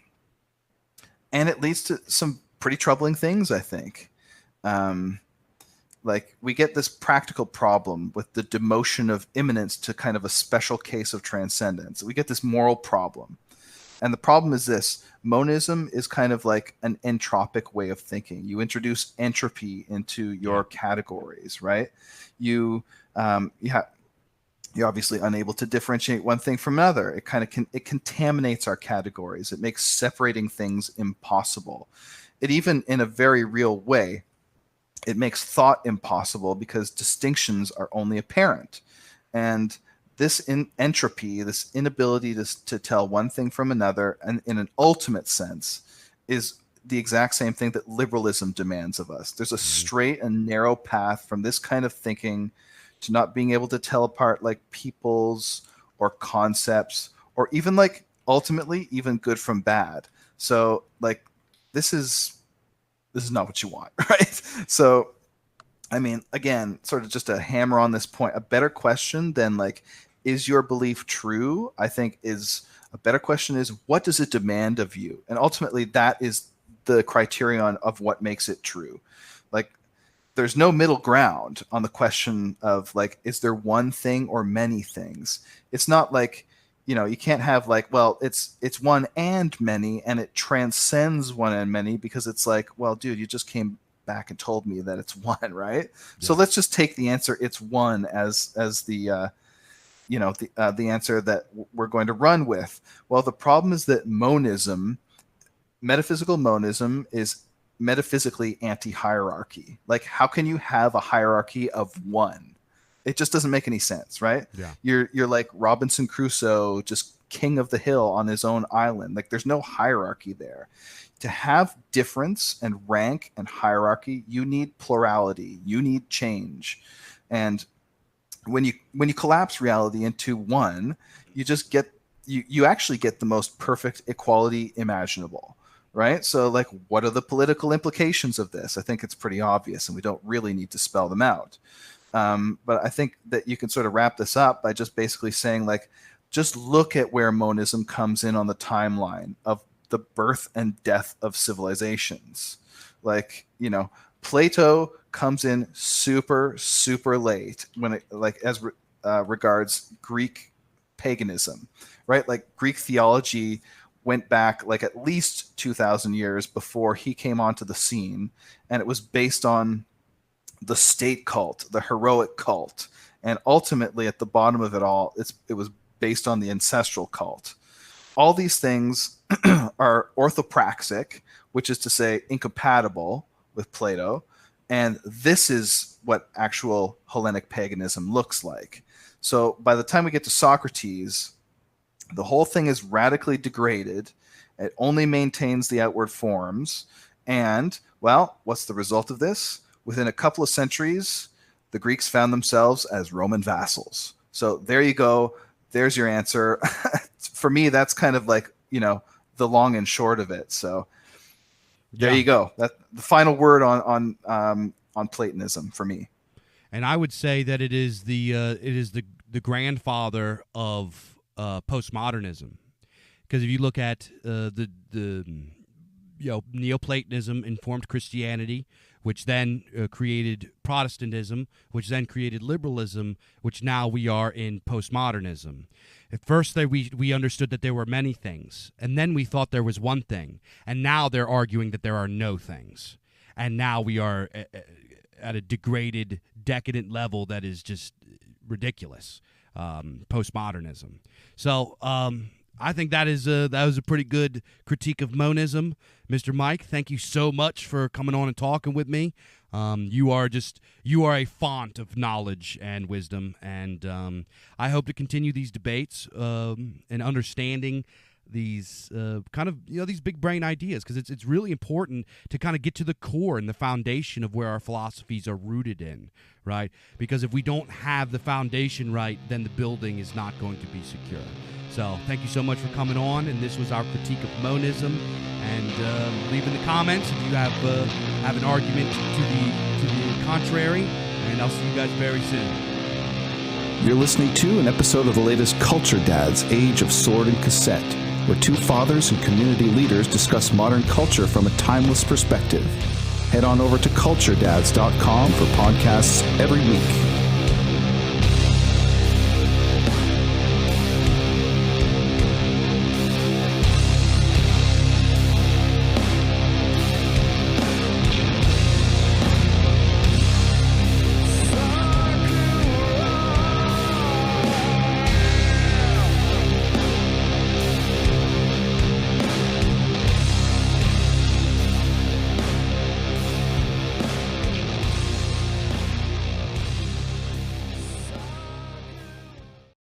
it leads to some pretty troubling things, I think. Like, we get this practical problem with the demotion of immanence to kind of a special case of transcendence. We get this moral problem. And the problem is this: monism is kind of like an entropic way of thinking. You introduce entropy into your categories, right? You're obviously unable to differentiate one thing from another. It kind of it contaminates our categories. It makes separating things impossible. It even, in a very real way, it makes thought impossible because distinctions are only apparent. And this entropy, this inability to tell one thing from another, and in an ultimate sense, is the exact same thing that liberalism demands of us. There's a straight and narrow path from this kind of thinking to not being able to tell apart like peoples or concepts, or even like ultimately even good from bad. So like this is not what you want, right? So I mean, again, sort of just a hammer on this point, a better question than like, is your belief true? I think is a better question is, what does it demand of you? And ultimately that is the criterion of what makes it true. Like, there's no middle ground on the question of like, is there one thing or many things? It's not like, you can't have like, well, it's one and many, and it transcends one and many, because it's like, well, dude, you just came back and told me that it's one, right? Yeah. So let's just take the answer it's one as the the answer that we're going to run with. Well, the problem is that monism, metaphysical monism, is metaphysically anti-hierarchy. Like, how can you have a hierarchy of one? It just doesn't make any sense, right? Yeah. You're like Robinson Crusoe, just king of the hill on his own island. Like, there's no hierarchy there. To have difference and rank and hierarchy, you need plurality. You need change. And when you collapse reality into one, you just get you actually get the most perfect equality imaginable, right? So like, what are the political implications of this? I think it's pretty obvious, and we don't really need to spell them out. But I think that you can sort of wrap this up by just basically saying, like, just look at where monism comes in on the timeline of the birth and death of civilizations. Like, Plato comes in super, super late when it, as regards Greek paganism, right? Like, Greek theology went back at least 2,000 years before he came onto the scene, and it was based on the state cult, the heroic cult, and ultimately at the bottom of it all, it was based on the ancestral cult. All these things are orthopraxic, which is to say incompatible with Plato, and this is what actual Hellenic paganism looks like. So by the time we get to Socrates, the whole thing is radically degraded. It only maintains the outward forms. And, well, what's the result of this? Within a couple of centuries, the Greeks found themselves as Roman vassals. So there you go. There's your answer. For me, that's kind of the long and short of it. So there you go. That the final word on Platonism for me. And I would say that it is the grandfather of postmodernism, because if you look at the Neoplatonism informed Christianity, which then created Protestantism, which then created liberalism, which now we are in postmodernism. At first, we understood that there were many things, and then we thought there was one thing, and now they're arguing that there are no things, and now we are at a degraded, decadent level that is just ridiculous. Postmodernism. So I think that was a pretty good critique of monism. Mr. Mike, thank you so much for coming on and talking with me. You are a font of knowledge and wisdom, and I hope to continue these debates and understanding these these big brain ideas, because it's really important to kind of get to the core and the foundation of where our philosophies are rooted in, right? Because if we don't have the foundation right, then the building is not going to be secure. So thank you so much for coming on, and this was our critique of monism. And leave in the comments if you have an argument to the contrary, and I'll see you guys very soon. You're listening to an episode of the latest Culture Dads, Age of Sword and Cassette, where two fathers and community leaders discuss modern culture from a timeless perspective. Head on over to culturedads.com for podcasts every week.